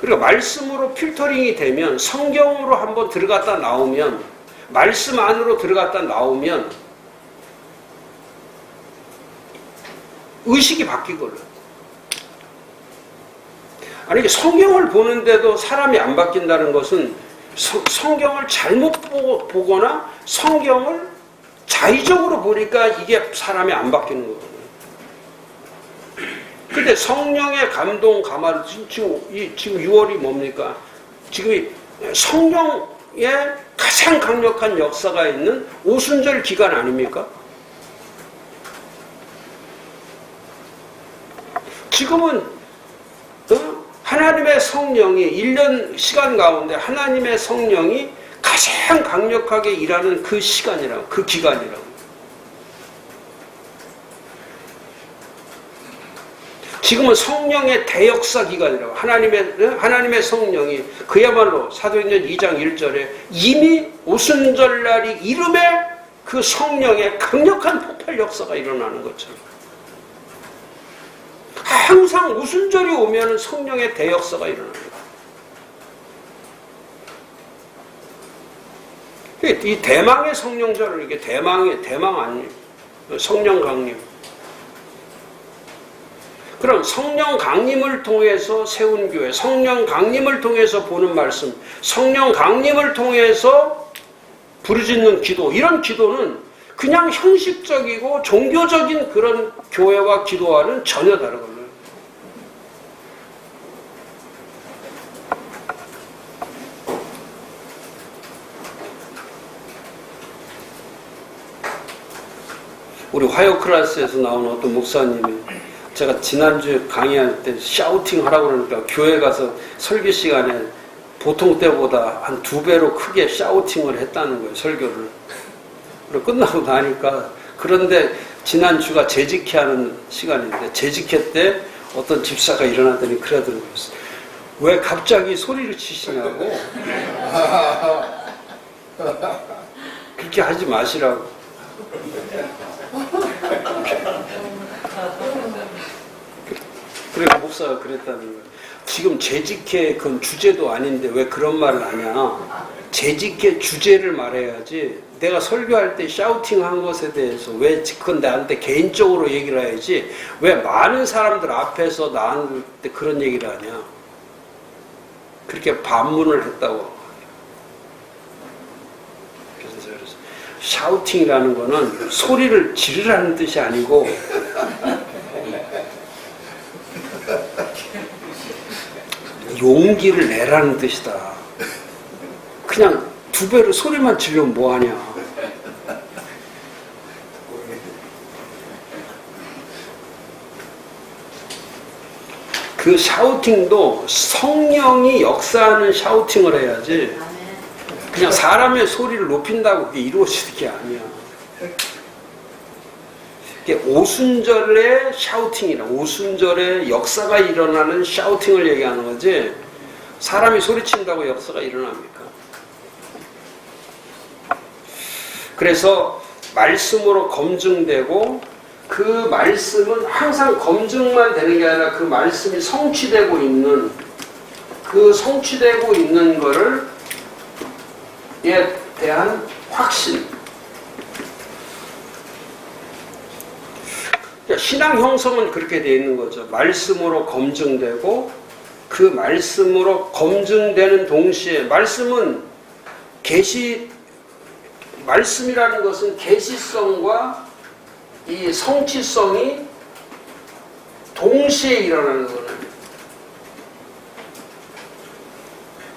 그러니까 말씀으로 필터링이 되면, 성경으로 한번 들어갔다 나오면, 말씀 안으로 들어갔다 나오면 의식이 바뀌거든요. 아니, 성경을 보는데도 사람이 안 바뀐다는 것은 성경을 잘못 보거나 성경을 자의적으로 보니까 이게 사람이 안 바뀌는 거거든요. 근데 성령의 감동, 감화, 지금 6월이 뭡니까? 지금 성령의 가장 강력한 역사가 있는 오순절 기간 아닙니까? 지금은 하나님의 성령이 1년 시간 가운데 하나님의 성령이 가장 강력하게 일하는 그 시간이라고, 그 기간이라고. 지금은 성령의 대역사 기간이라고. 하나님의 성령이 그야말로 사도행전 2장 1절에 이미 오순절날이 이름에 그 성령의 강력한 폭발 역사가 일어나는 것처럼 항상 오순절이 오면 성령의 대역사가 일어나는 거예요. 이 대망의 성령절을 이게 대망 아니에요. 성령 강림. 그럼 성령 강림을 통해서 세운 교회, 성령 강림을 통해서 보는 말씀, 성령 강림을 통해서 부르짖는 기도, 이런 기도는 그냥 형식적이고 종교적인 그런 교회와 기도와는 전혀 다르거든요. 우리 화요 클래스에서 나온 어떤 목사님이 제가 지난주에 강의할 때 샤우팅 하라고 그러니까 교회 가서 설교 시간에 보통 때보다 한 2배로 크게 샤우팅을 했다는 거예요, 설교를. 그리고 끝나고 나니까, 그런데 지난주가 재직회 하는 시간인데 재직회 때 어떤 집사가 일어나더니 그러더라고요. 왜 갑자기 소리를 치시냐고. 그렇게 하지 마시라고. 그리고 목사가 그랬다는 거예요. 지금 재직회 그건 주제도 아닌데 왜 그런 말을 하냐. 재직회 주제를 말해야지. 내가 설교할 때 샤우팅한 것에 대해서 왜 그건 나한테 개인적으로 얘기를 해야지. 왜 많은 사람들 앞에서 나한테 그런 얘기를 하냐. 그렇게 반문을 했다고. 그래서 샤우팅이라는 거는 소리를 지르라는 뜻이 아니고 용기를 내라는 뜻이다. 그냥 2배로 소리만 지르면 뭐하냐. 그 샤우팅도 성령이 역사하는 샤우팅을 해야지 그냥 사람의 소리를 높인다고 그게 이루어지는 게 아니야. 오순절의 샤우팅이라, 오순절의 역사가 일어나는 샤우팅을 얘기하는 거지, 사람이 소리친다고 역사가 일어납니까? 그래서 말씀으로 검증되고, 그 말씀은 항상 검증만 되는 게 아니라 그 말씀이 성취되고 있는, 그 성취되고 있는 거를 에 대한 확신. 신앙 형성은 그렇게 되어 있는 거죠. 말씀으로 검증되고, 그 말씀으로 검증되는 동시에, 말씀이라는 것은 계시성과 이 성취성이 동시에 일어나는 거예요.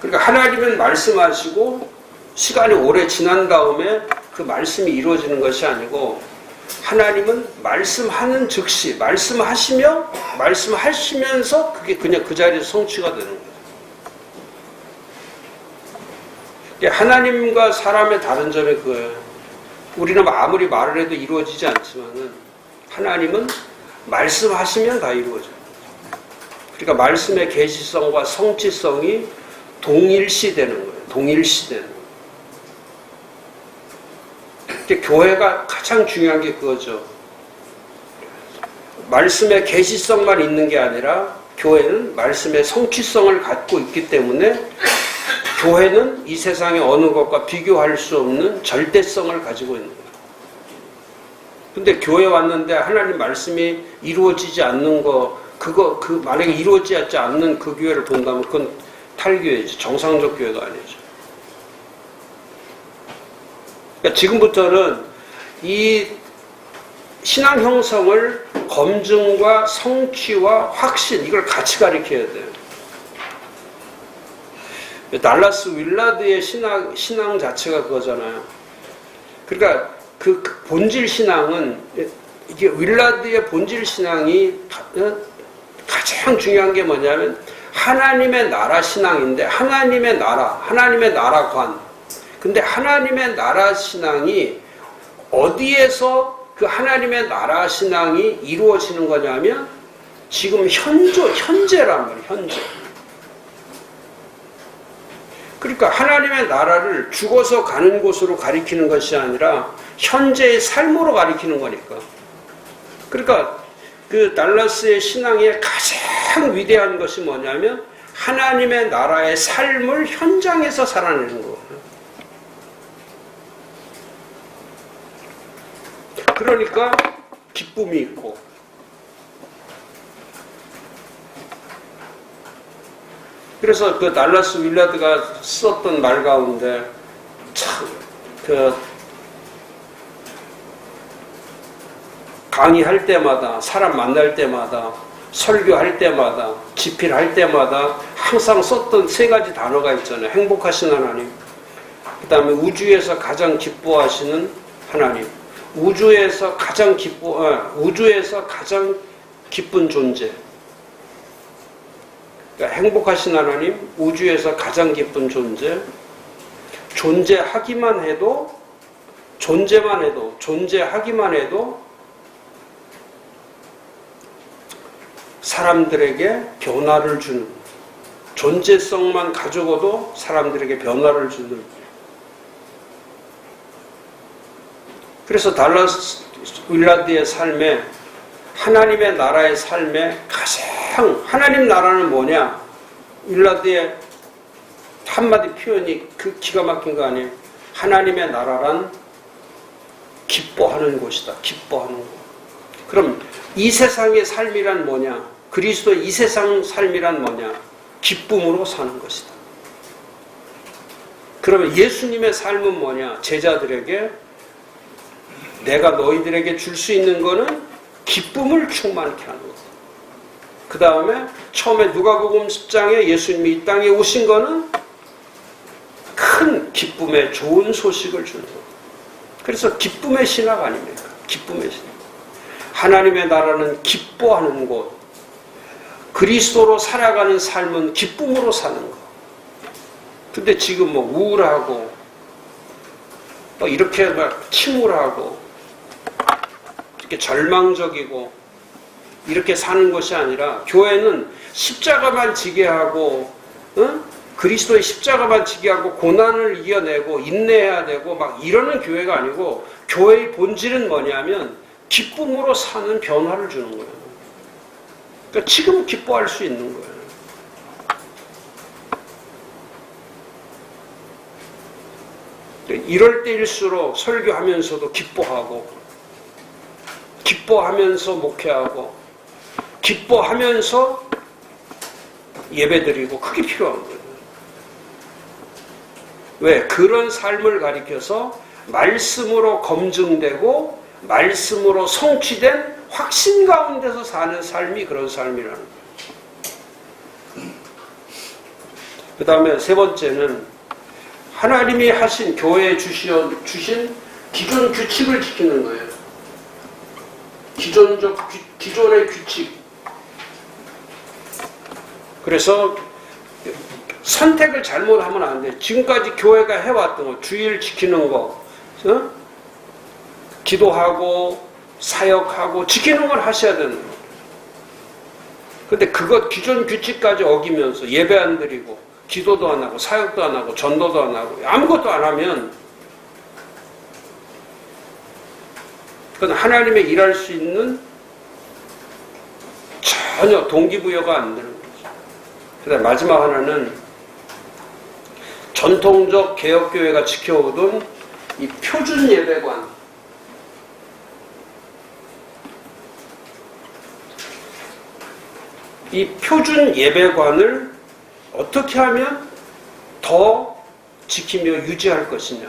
그러니까 하나님은 말씀하시고 시간이 오래 지난 다음에 그 말씀이 이루어지는 것이 아니고, 하나님은 말씀하는 즉시 말씀하시면서 그게 그냥 그 자리에서 성취가 되는 거예요. 하나님과 사람의 다른 점이 그거예요. 우리는 아무리 말을 해도 이루어지지 않지만은 하나님은 말씀하시면 다 이루어져요. 그러니까 말씀의 계시성과 성취성이 동일시되는 거예요. 동일시되는 거예요. 교회가 가장 중요한 게 그거죠. 말씀의 계시성만 있는 게 아니라 교회는 말씀의 성취성을 갖고 있기 때문에 교회는 이 세상의 어느 것과 비교할 수 없는 절대성을 가지고 있는 거예요. 근데 교회 왔는데 하나님 말씀이 이루어지지 않는 거, 만약에 이루어지지 않는 그 교회를 본다면 그건 탈교회지, 정상적 교회가 아니죠. 그러니까 지금부터는 이 신앙 형성을 검증과 성취와 확신, 이걸 같이 가리켜야 돼요. 달라스 윌라드의 신앙 자체가 그거잖아요. 그러니까 그 본질 신앙은, 이게 윌라드의 본질 신앙이 가장 중요한 게 뭐냐면 하나님의 나라 신앙인데, 하나님의 나라관. 근데 하나님의 나라 신앙이 어디에서 그 하나님의 나라 신앙이 이루어지는 거냐면 지금 현재란 말이에요. 현재. 그러니까 하나님의 나라를 죽어서 가는 곳으로 가리키는 것이 아니라 현재의 삶으로 가리키는 거니까. 그러니까 그 달라스의 신앙의 가장 위대한 것이 뭐냐면 하나님의 나라의 삶을 현장에서 살아내는 거예요. 그러니까 기쁨이 있고, 그래서 그 달라스 윌라드가 썼던 말 가운데 참 강의할 때마다, 사람 만날 때마다, 설교할 때마다, 집필할 때마다 항상 썼던 세 가지 단어가 있잖아요. 행복하신 하나님, 그 다음에 우주에서 가장 기뻐하시는 하나님, 우주에서 가장 기쁜 존재. 그러니까 행복하신 하나님, 우주에서 가장 기쁜 존재, 존재하기만 해도 사람들에게 변화를 주는, 존재성만 가지고도 사람들에게 변화를 주는. 그래서 달라스 윌라드의 삶에, 하나님의 나라의 삶에 가장, 하나님 나라는 뭐냐? 윌라드의 한마디 표현이 그 기가 막힌 거 아니에요? 하나님의 나라란 기뻐하는 곳이다. 기뻐하는 곳. 그럼 이 세상의 삶이란 뭐냐? 그리스도의 이 세상 삶이란 뭐냐? 기쁨으로 사는 것이다. 그러면 예수님의 삶은 뭐냐? 제자들에게 내가 너희들에게 줄 수 있는 거는 기쁨을 충만케 하는 거다. 그 다음에 처음에 누가복음 10장에 예수님이 이 땅에 오신 거는 큰 기쁨의 좋은 소식을 주는 거다. 그래서 기쁨의 신학 아닙니까? 기쁨의 신학. 하나님의 나라는 기뻐하는 곳, 그리스도로 살아가는 삶은 기쁨으로 사는 것. 근데 지금 뭐 우울하고 또 이렇게 막 침울하고 이렇게 절망적이고 이렇게 사는 것이 아니라, 교회는 십자가만 지게 하고, 그리스도의 십자가만 지게 하고 고난을 이겨내고 인내해야 되고 막 이러는 교회가 아니고, 교회의 본질은 뭐냐면 기쁨으로 사는 변화를 주는 거예요. 그러니까 지금 기뻐할 수 있는 거예요. 이럴 때일수록 설교하면서도 기뻐하면서 목회하고, 기뻐하면서 예배드리고, 그게 필요한 거예요. 왜? 그런 삶을 가리켜서 말씀으로 검증되고 말씀으로 성취된 확신 가운데서 사는 삶이 그런 삶이라는 거예요. 그 다음에 세 번째는 하나님이 하신, 교회에 주신 기존 규칙을 지키는 거예요. 기존의 규칙. 그래서 선택을 잘못하면 안 돼. 지금까지 교회가 해왔던 거, 주일 지키는 거, 기도하고 사역하고 지키는 걸 하셔야 되는 거예요. 근데 그것 기존 규칙까지 어기면서 예배 안 드리고 기도도 안 하고 사역도 안 하고 전도도 안 하고 아무것도 안 하면 그건 하나님의 일할 수 있는 전혀 동기부여가 안 되는 거죠. 그다음 마지막 하나는 전통적 개혁교회가 지켜오던 이 표준 예배관. 이 표준 예배관을 어떻게 하면 더 지키며 유지할 것이냐.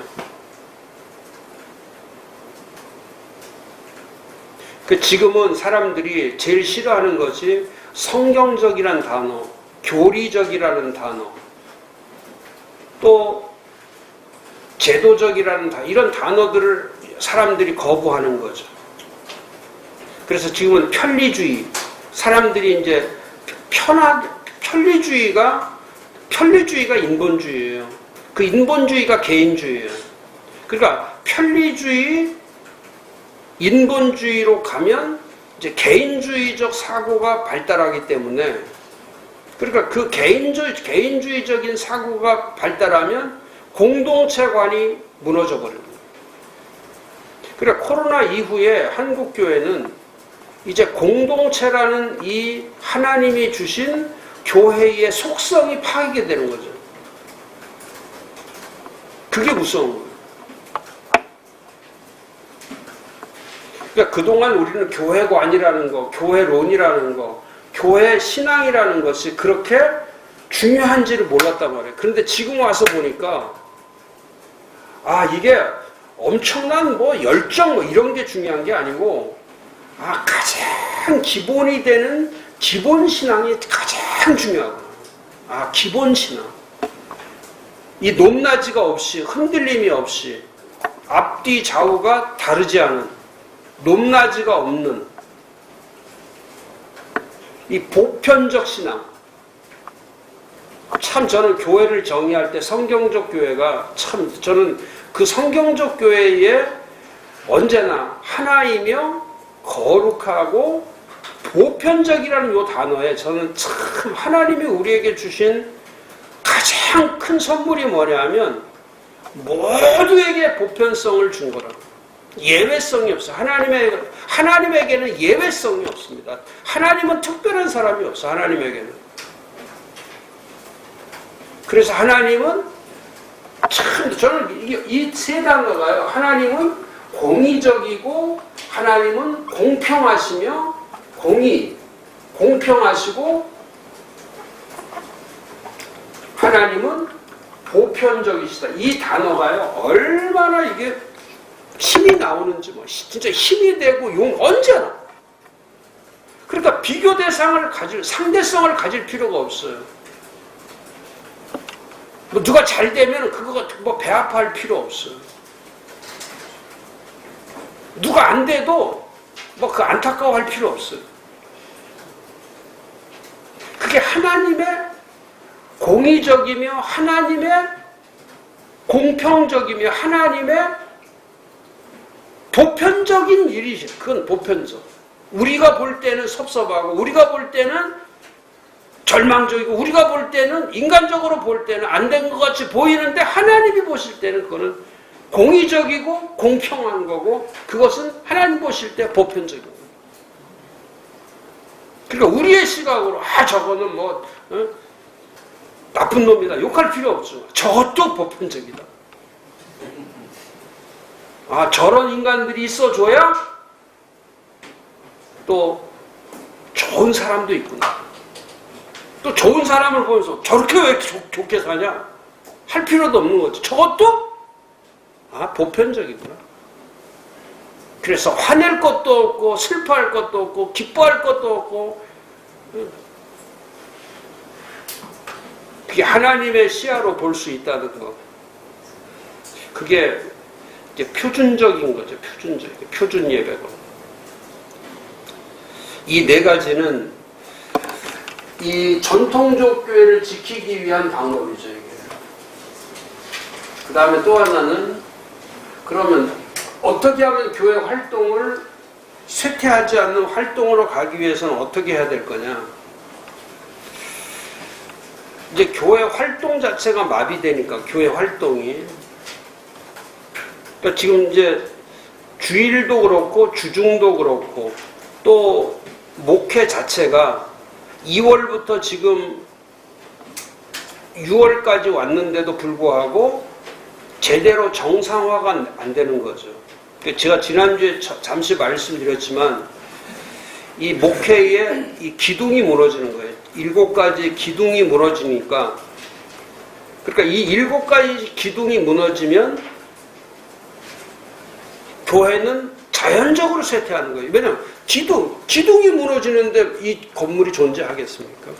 지금은 사람들이 제일 싫어하는 것이 성경적이라는 단어, 교리적이라는 단어, 또 제도적이라는 단어, 이런 단어들을 사람들이 거부하는 거죠. 그래서 지금은 편리주의, 사람들이 이제 편리주의가 인본주의예요. 그 인본주의가 개인주의예요. 그러니까 편리주의, 인본주의로 가면 이제 개인주의적 사고가 발달하기 때문에, 그러니까 그 개인주의적인 사고가 발달하면 공동체관이 무너져 버립니다. 그러니까 코로나 이후에 한국 교회는 이제 공동체라는 이 하나님이 주신 교회의 속성이 파괴가 되는 거죠. 그게 무서운 거예요. 그러니까 그동안 우리는 교회관이라는 거, 교회론이라는 거, 교회 신앙이라는 것이 그렇게 중요한지를 몰랐단 말이에요. 그런데 지금 와서 보니까 이게 엄청난 열정 이런 게 중요한 게 아니고 가장 기본이 되는 기본 신앙이 가장 중요하구나. 기본 신앙. 이 높낮이가 없이 흔들림이 없이 앞뒤 좌우가 다르지 않은 높낮이가 없는 이 보편적 신앙. 참 저는 교회를 정의할 때 성경적 교회가 참 저는 그 성경적 교회에 언제나 하나이며 거룩하고 보편적이라는 이 단어에 저는 참 하나님이 우리에게 주신 가장 큰 선물이 뭐냐면 모두에게 보편성을 준 거라고. 예외성이 없어. 하나님에게는 예외성이 없습니다. 하나님은 특별한 사람이 없어. 하나님에게는. 그래서 하나님은 참 저는 이 세 단어가요. 하나님은 공의적이고 하나님은 공평하시며 공평하시고 하나님은 보편적이시다. 이 단어가요. 얼마나 이게 힘이 나오는지 진짜 힘이 되고 언제나. 그러니까 비교 대상을 상대성을 가질 필요가 없어요. 누가 잘 되면 그거 배 아파할 필요 없어요. 누가 안 돼도 그 안타까워할 필요 없어요. 그게 하나님의 공의적이며 하나님의 공평적이며 하나님의 보편적인 일이죠. 그건 보편적. 우리가 볼 때는 섭섭하고 우리가 볼 때는 절망적이고 우리가 볼 때는 인간적으로 볼 때는 안 된 것 같이 보이는데 하나님이 보실 때는 그거는 공의적이고 공평한 거고 그것은 하나님 보실 때 보편적인 거예요. 그러니까 우리의 시각으로 저거는 나쁜 놈이다 욕할 필요 없죠. 저것도 보편적이다. 저런 인간들이 있어줘야 또 좋은 사람도 있구나. 또 좋은 사람을 보면서 저렇게 왜 좋게 사냐? 할 필요도 없는 거지. 저것도 보편적이구나. 그래서 화낼 것도 없고 슬퍼할 것도 없고 기뻐할 것도 없고 그게 하나님의 시야로 볼 수 있다는 거. 그게 이제 표준적인 거죠. 표준 예배고. 이 네 가지는 이 전통적 교회를 지키기 위한 방법이죠. 이게. 그 다음에 또 하나는 그러면 어떻게 하면 교회 활동을 쇠퇴하지 않는 활동으로 가기 위해서는 어떻게 해야 될 거냐. 이제 교회 활동 자체가 마비되니까 교회 활동이 그러니까 지금 이제 주일도 그렇고 주중도 그렇고 또 목회 자체가 2월부터 지금 6월까지 왔는데도 불구하고 제대로 정상화가 안 되는 거죠. 제가 지난주에 잠시 말씀드렸지만 이 목회의 이 기둥이 무너지는 거예요. 7가지 기둥이 무너지니까 그러니까 이 7가지 기둥이 무너지면 교회는 자연적으로 쇠퇴하는 거예요. 왜냐하면 기둥이 무너지는데 이 건물이 존재하겠습니까?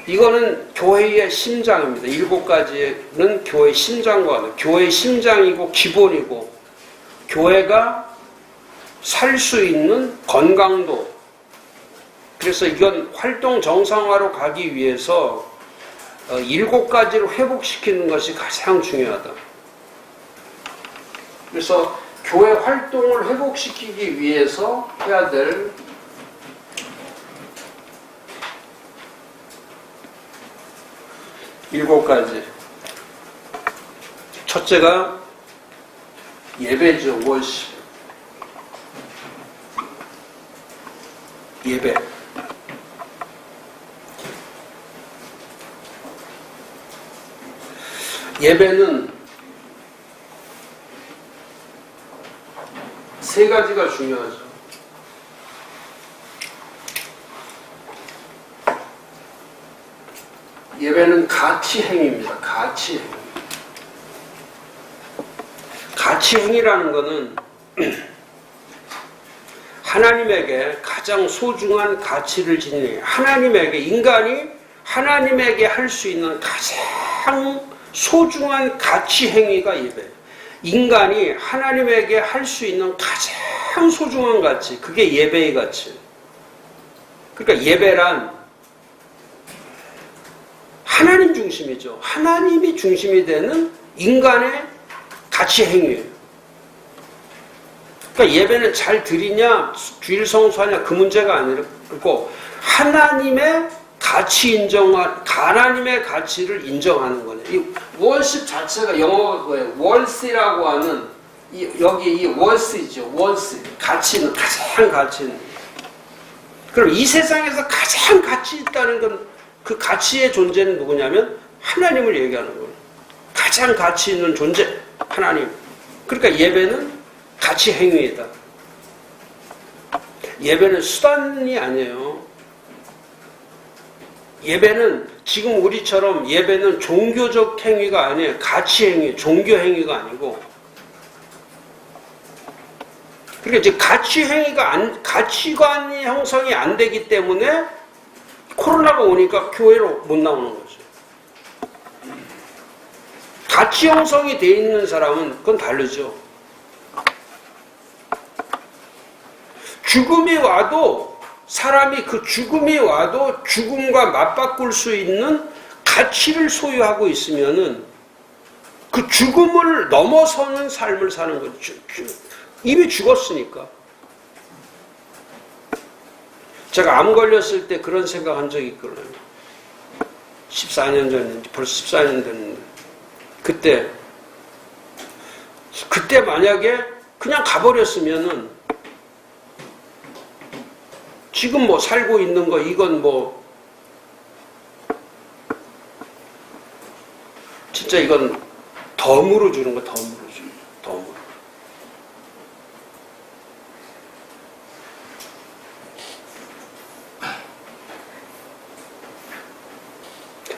이거는 교회의 심장입니다. 7가지는 교회의 심장과 같아요. 교회의 심장이고 기본이고 교회가 살 수 있는 건강도. 그래서 이건 활동 정상화로 가기 위해서 7가지를 회복시키는 것이 가장 중요하다. 그래서 교회 활동을 회복시키기 위해서 해야 될 일곱 가지. 첫째가 예배죠. 월십. 예배. 예배는 세 가지가 중요하죠. 예배는 가치행위입니다. 가치행위. 가치행위라는 것은 하나님에게 가장 소중한 가치를 지닌, 하나님에게, 인간이 하나님에게 할 수 있는 가장 소중한 가치행위가 예배예요. 인간이 하나님에게 할 수 있는 가장 소중한 가치, 그게 예배의 가치. 그러니까 예배란 하나님 중심이죠. 하나님이 중심이 되는 인간의 가치 행위예요. 그러니까 예배는 잘 드리냐, 주일 성수하냐 그 문제가 아니고 하나님의 가치 인정한, 하나님의 가치를 인정하는 거예요. 이 월십 자체가 영어가 뭐예요? 월시라고 하는 여기 이 월시죠. 월시 가치는 가장 가치는. 그럼 이 세상에서 가장 가치 있다는 건 그 가치의 존재는 누구냐면 하나님을 얘기하는 거예요. 가장 가치 있는 존재 하나님. 그러니까 예배는 가치 행위이다. 예배는 수단이 아니에요. 예배는 지금 우리처럼 예배는 종교적 행위가 아니에요. 가치 행위, 종교 행위가 아니고. 그러니까 이제 가치 행위가 가치관 형성이 안 되기 때문에 코로나가 오니까 교회로 못 나오는 거죠. 가치 형성이 돼 있는 사람은 그건 다르죠. 죽음이 와도 사람이 그 죽음이 와도 죽음과 맞바꿀 수 있는 가치를 소유하고 있으면은 그 죽음을 넘어서는 삶을 사는 거죠. 이미 죽었으니까. 제가 암 걸렸을 때 그런 생각한 적이 있거든요. 14년 전인지 벌써 14년 됐는데 그때 만약에 그냥 가버렸으면은 지금 뭐 살고 있는 거 이건 뭐 진짜 이건 덤으로 주는 거, 덤으로 주는 거, 덤으로.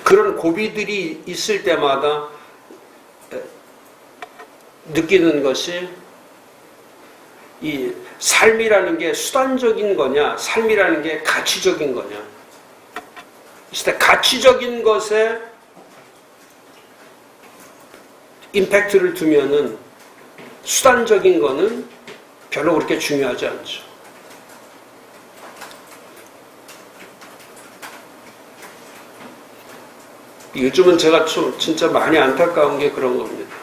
그런 고비들이 있을 때마다 느끼는 것이 이 삶이라는 게 수단적인 거냐, 삶이라는 게 가치적인 거냐. 가치적인 것에 임팩트를 두면은 수단적인 거는 별로 그렇게 중요하지 않죠. 요즘은 제가 좀 진짜 많이 안타까운 게 그런 겁니다.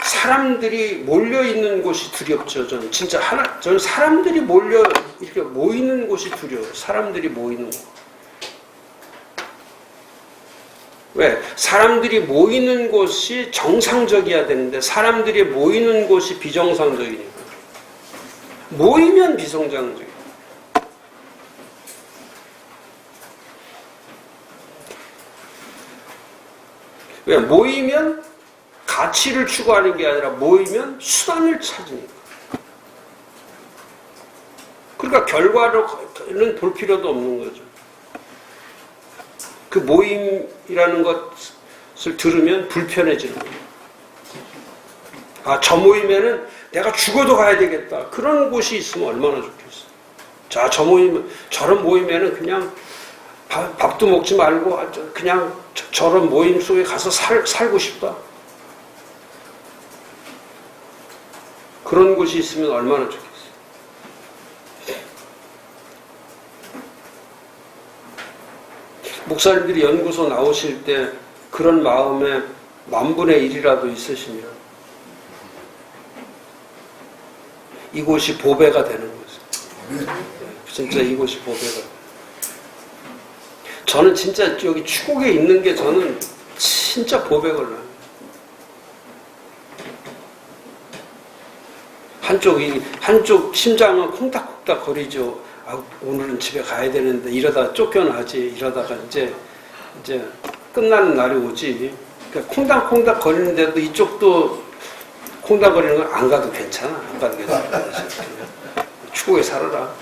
사람들이 몰려있는 곳이 두렵죠. 저는 진짜 저는 사람들이 이렇게 모이는 곳이 두려워요. 사람들이 모이는 곳. 왜? 사람들이 모이는 곳이 정상적이어야 되는데 사람들이 모이는 곳이 비정상적이니까. 모이면 비정상적이에요. 왜? 모이면 가치를 추구하는 게 아니라 모이면 수단을 찾으니까. 그러니까 결과는 볼 필요도 없는 거죠. 그 모임이라는 것을 들으면 불편해지는 거예요. 아, 저 모임에는 내가 죽어도 가야 되겠다. 그런 곳이 있으면 얼마나 좋겠어. 자, 저런 모임에는 그냥 밥도 먹지 말고 그냥 저런 모임 속에 가서 살고 싶다. 그런 곳이 있으면 얼마나 좋겠어요. 목사님들이 연구소 나오실 때 그런 마음에 만분의 1이라도 있으시면 이곳이 보배가 되는 거죠. 진짜 이곳이 보배가 돼요. 저는 진짜 여기 추국에 있는 게 저는 진짜 보배가 나요. 한쪽 심장은 콩닥콩닥 거리죠. 아, 오늘은 집에 가야 되는데 이러다 쫓겨나지. 이러다가 이제 끝나는 날이 오지. 그러니까 콩닥콩닥 거리는데도 이쪽도 콩닥거리는 건 안 가도 괜찮아. 안 가도 괜찮아. 추구에 살아라.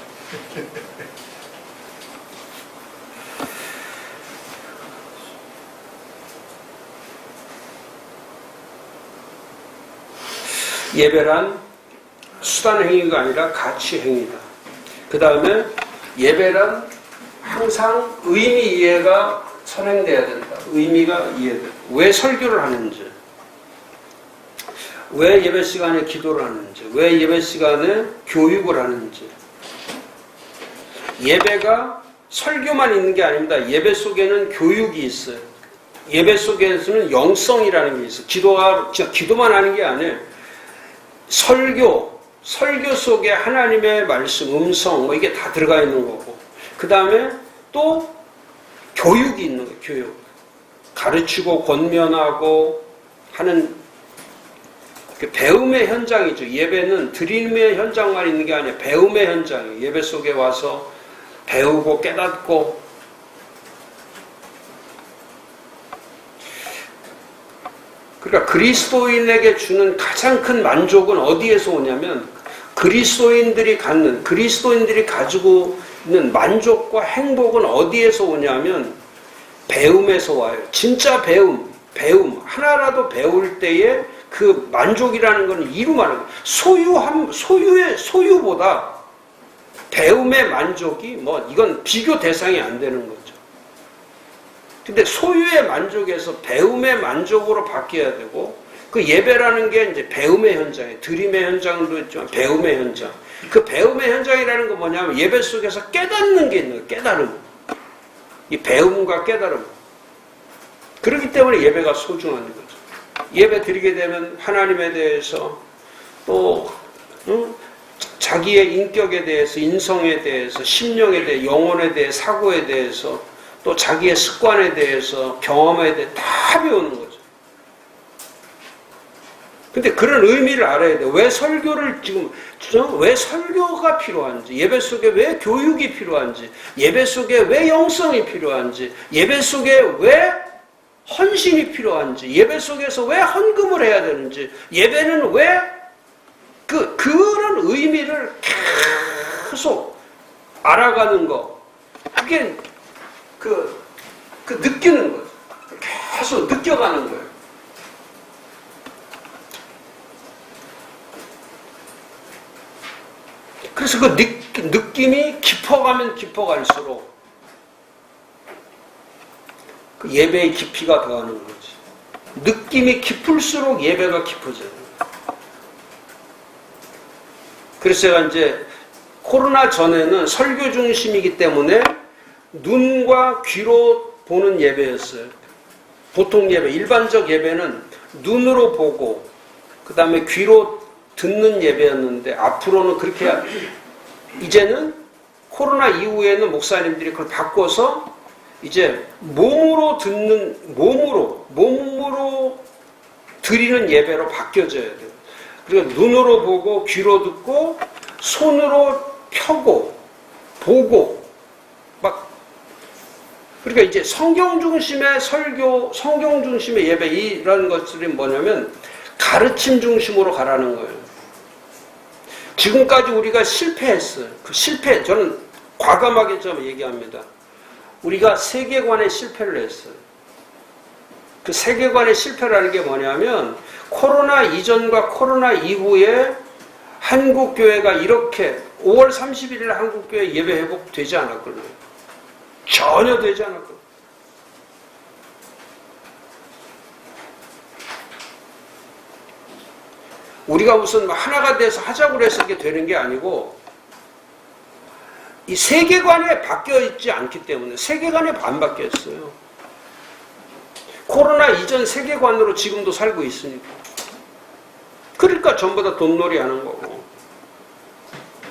예배란 수단 행위가 아니라 가치 행위다. 그 다음에 예배란 항상 의미 이해가 선행돼야 된다. 의미가 이해돼. 왜 설교를 하는지, 왜 예배 시간에 기도를 하는지, 왜 예배 시간에 교육을 하는지. 예배가 설교만 있는 게 아닙니다. 예배 속에는 교육이 있어요. 예배 속에서는 영성이라는 게 있어요. 기도만 하는 게 아니에요. 설교 속에 하나님의 말씀, 음성, 뭐 이게 다 들어가 있는 거고. 그 다음에 또 교육이 있는 거예요. 교육. 가르치고 권면하고 하는 배움의 현장이죠. 예배는 드림의 현장만 있는 게 아니라 배움의 현장이에요. 예배 속에 와서 배우고 깨닫고. 그러니까 그리스도인에게 주는 가장 큰 만족은 어디에서 오냐면 그리스도인들이 가지고 있는 만족과 행복은 어디에서 오냐면 배움에서 와요. 진짜 배움. 하나라도 배울 때에 그 만족이라는 것은 이루만한 거예요. 소유보다 배움의 만족이 이건 비교 대상이 안 되는 거죠. 근데 소유의 만족에서 배움의 만족으로 바뀌어야 되고, 그 예배라는 게 이제 배움의 현장이에요. 드림의 현장도 있지만 배움의 현장. 그 배움의 현장이라는 건 뭐냐면 예배 속에서 깨닫는 게 있는 거예요. 깨달음. 이 배움과 깨달음. 그렇기 때문에 예배가 소중한 거죠. 예배 드리게 되면 하나님에 대해서 또 자기의 인격에 대해서, 인성에 대해서, 심령에 대해, 영혼에 대해, 사고에 대해서, 또 자기의 습관에 대해서, 경험에 대해 다 배우는 거죠. 근데 그런 의미를 알아야 돼요. 왜 설교가 필요한지, 예배 속에 왜 교육이 필요한지, 예배 속에 왜 영성이 필요한지, 예배 속에 왜 헌신이 필요한지, 예배 속에서 왜 헌금을 해야 되는지, 예배는 왜 그런 의미를 계속 알아가는 거. 그게 느끼는 거죠. 계속 느껴가는 거예요. 그래서 그 느낌이 깊어가면 깊어갈수록 그 예배의 깊이가 더하는 거지. 느낌이 깊을수록 예배가 깊어져요. 그래서 제가 이제 코로나 전에는 설교 중심이기 때문에 눈과 귀로 보는 예배였어요. 보통 예배, 일반적 예배는 눈으로 보고 그 다음에 귀로 듣는 예배였는데, 앞으로는 그렇게, 이제는 코로나 이후에는 목사님들이 그걸 바꿔서 이제 몸으로 드리는 예배로 바뀌어져야 돼요. 그리고 눈으로 보고 귀로 듣고 손으로 펴고 보고 그러니까 이제 성경 중심의 설교, 성경 중심의 예배, 이런 것들이 뭐냐면 가르침 중심으로 가라는 거예요. 지금까지 우리가 실패했어요. 그 실패, 저는 과감하게 좀 얘기합니다. 우리가 세계관의 실패를 했어요. 그 세계관의 실패라는 게 뭐냐면 코로나 이전과 코로나 이후에 한국교회가 이렇게 5월 31일 한국교회 예배 회복되지 않았거든요. 전혀 되지 않았거든요. 우리가 무슨 하나가 돼서 하자고 해서 이게 되는 게 아니고, 이 세계관에 바뀌어 있지 않기 때문에, 세계관에 안 바뀌었어요. 코로나 이전 세계관으로 지금도 살고 있으니까. 그러니까 전부 다 돈놀이 하는 거고,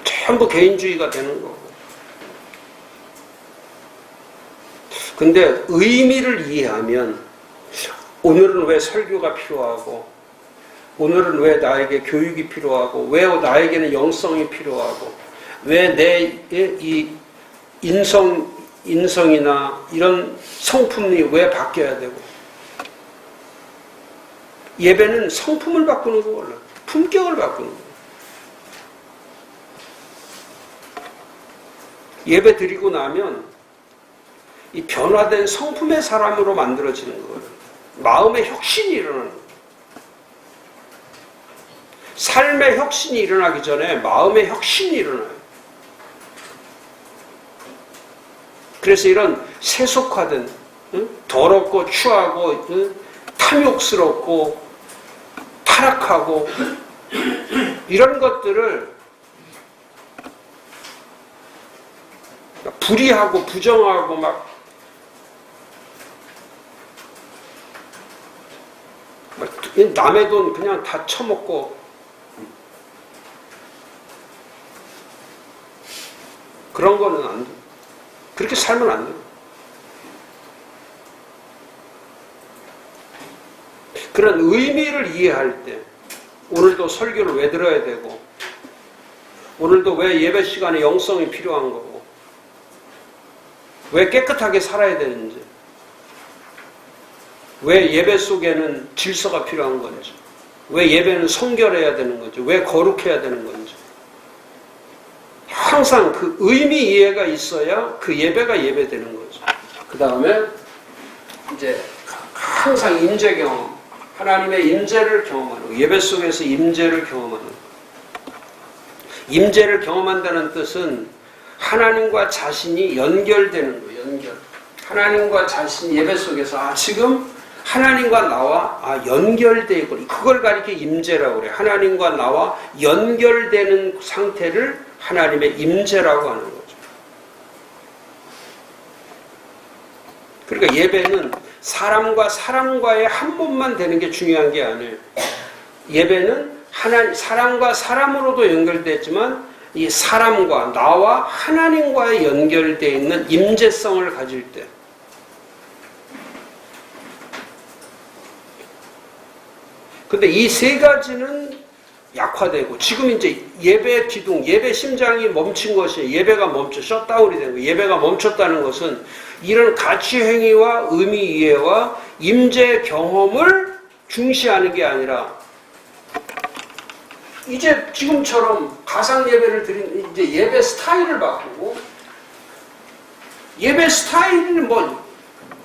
전부 개인주의가 되는 거고. 근데 의미를 이해하면 오늘은 왜 설교가 필요하고, 오늘은 왜 나에게 교육이 필요하고, 왜 나에게는 영성이 필요하고, 왜 내 이 인성이나 이런 성품이 왜 바뀌어야 되고. 예배는 성품을 바꾸는 거거든요. 품격을 바꾸는 거예요. 예배 드리고 나면 이 변화된 성품의 사람으로 만들어지는 거예요. 마음의 혁신이 일어나는 거예요. 삶의 혁신이 일어나기 전에 마음의 혁신이 일어나요. 그래서 이런 세속화된, 더럽고 추하고 탐욕스럽고 타락하고 이런 것들을 불의하고 부정하고 막 남의 돈 그냥 다 처먹고 그런 거는 안 돼. 그렇게 살면 안 돼. 그런 의미를 이해할 때 오늘도 설교를 왜 들어야 되고, 오늘도 왜 예배 시간에 영성이 필요한 거고, 왜 깨끗하게 살아야 되는지, 왜 예배 속에는 질서가 필요한 건지, 왜 예배는 성결해야 되는 건지, 왜 거룩해야 되는 건지, 항상 그 의미 이해가 있어야 그 예배가 예배되는 거죠. 그 다음에 이제 항상 임재 경험, 하나님의 임재를 경험하는 거, 예배 속에서 임재를 경험하는 거. 임재를 경험한다는 뜻은 하나님과 자신이 연결되는 거예요. 연결. 하나님과 자신이 예배 속에서 지금 하나님과 나와 연결되어 있고, 그걸 가리켜 임재라고 그래요. 하나님과 나와 연결되는 상태를 하나님의 임재라고 하는 거죠. 그러니까 예배는 사람과 사람과의 한 몸만 되는 게 중요한 게 아니에요. 예배는 사람과 사람으로도 연결됐지만 이 사람과 나와 하나님과의 연결되어 있는 임재성을 가질 때, 근데 이 세 가지는 약화되고, 지금 이제 예배 기둥, 예배 심장이 멈춘 것이, 예배가 멈춰 셧다운이 된 거예요. 예배가 멈췄다는 것은 이런 가치 행위와 의미 이해와 임재 경험을 중시하는 게 아니라, 이제 지금처럼 가상 예배를 드린 이제 예배 스타일을 바꾸고, 예배 스타일은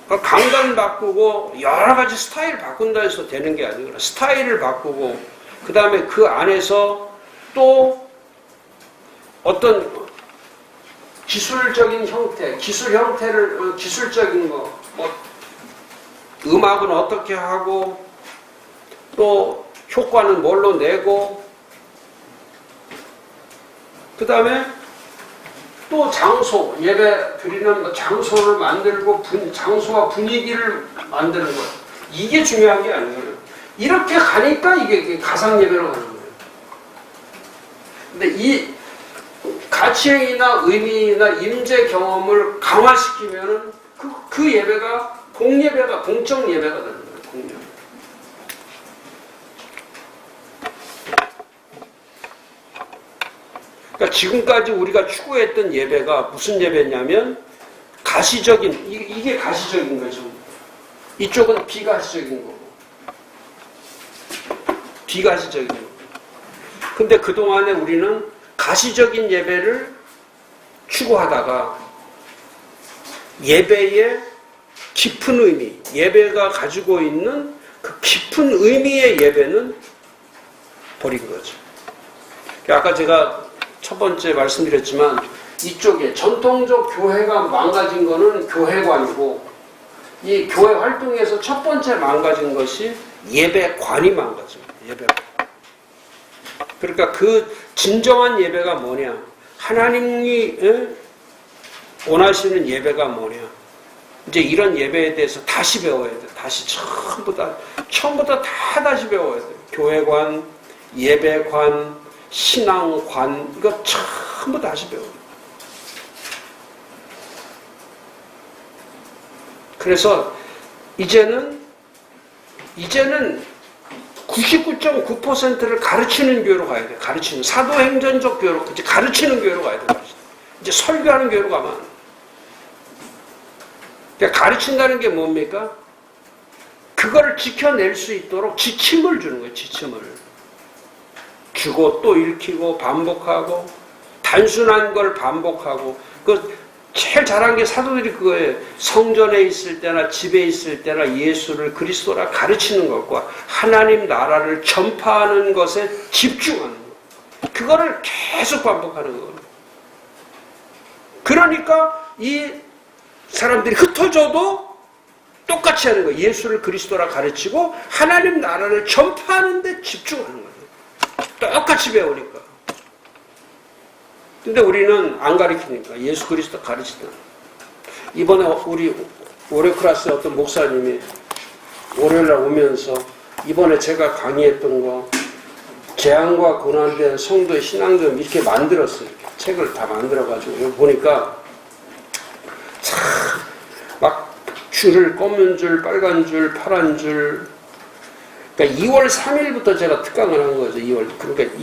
강단 바꾸고 여러 가지 스타일 바꾼다 해서 되는 게 아니라, 스타일을 바꾸고 그 다음에 그 안에서 또 어떤 기술적인 형태, 기술적인 거, 음악은 어떻게 하고, 또 효과는 뭘로 내고, 그 다음에 또 장소, 예배 드리는 장소를 만들고, 장소와 분위기를 만드는 거예요. 이게 중요한 게 아니에요. 이렇게 가니까 이게 가상 예배로 가는 거예요. 근데 이 가치행위나 의미나 임재 경험을 강화시키면은 그 예배가 공예배가, 공적 예배가 되는 거예요. 공예배. 그러니까 지금까지 우리가 추구했던 예배가 무슨 예배냐면 가시적인, 이게 가시적인 거죠. 이쪽은 비가시적인 거고. 비가시적인 거고. 근데 그동안에 우리는 가시적인 예배를 추구하다가 예배의 깊은 의미, 예배가 가지고 있는 그 깊은 의미의 예배는 버린 거죠. 아까 제가 첫 번째 말씀드렸지만, 이쪽에 전통적 교회가 망가진 거는 교회관이고, 이 교회 활동에서 첫 번째 망가진 것이 예배관이 망가진 거예요. 예배관. 그러니까 그 진정한 예배가 뭐냐, 하나님이 원하시는 예배가 뭐냐, 이제 이런 예배에 대해서 다시 배워야 돼. 다시 처음부터 다 다시 배워야 돼요. 교회관, 예배관, 신앙관, 이거 전부 다시 배워요. 그래서 이제는 99.9%를 가르치는 교회로 가야 돼요. 가르치는 사도행전적 교회로, 이제 가르치는 교회로 가야 돼요. 이제 설교하는 교회로 가면 안 돼요. 그러니까 가르친다는 게 뭡니까? 그걸 지켜낼 수 있도록 지침을 주는 거예요. 지침을 주고 또 읽히고 반복하고 단순한 걸 반복하고. 그 제일 잘한 게 사도들이 그거예요. 성전에 있을 때나 집에 있을 때나 예수를 그리스도라 가르치는 것과 하나님 나라를 전파하는 것에 집중하는 것. 그거를 계속 반복하는 거예요. 그러니까 이 사람들이 흩어져도 똑같이 하는 거예요. 예수를 그리스도라 가르치고 하나님 나라를 전파하는 데 집중하는 거예요. 똑같이 배우니까. 근데 우리는 안 가르치니까 예수 그리스도 가르치다. 이번에 우리 월요 클래스에 어떤 목사님이 월요일날 오면서 이번에 제가 강의했던 거 재앙과 고난된 성도의 신앙점 이렇게 만들었어요. 이렇게 책을 다 만들어가지고 여기 보니까 참 막 줄을 검은 줄, 빨간 줄, 파란 줄. 그러니까 2월 3일부터 제가 특강을 한 거죠. 2월. 그러니까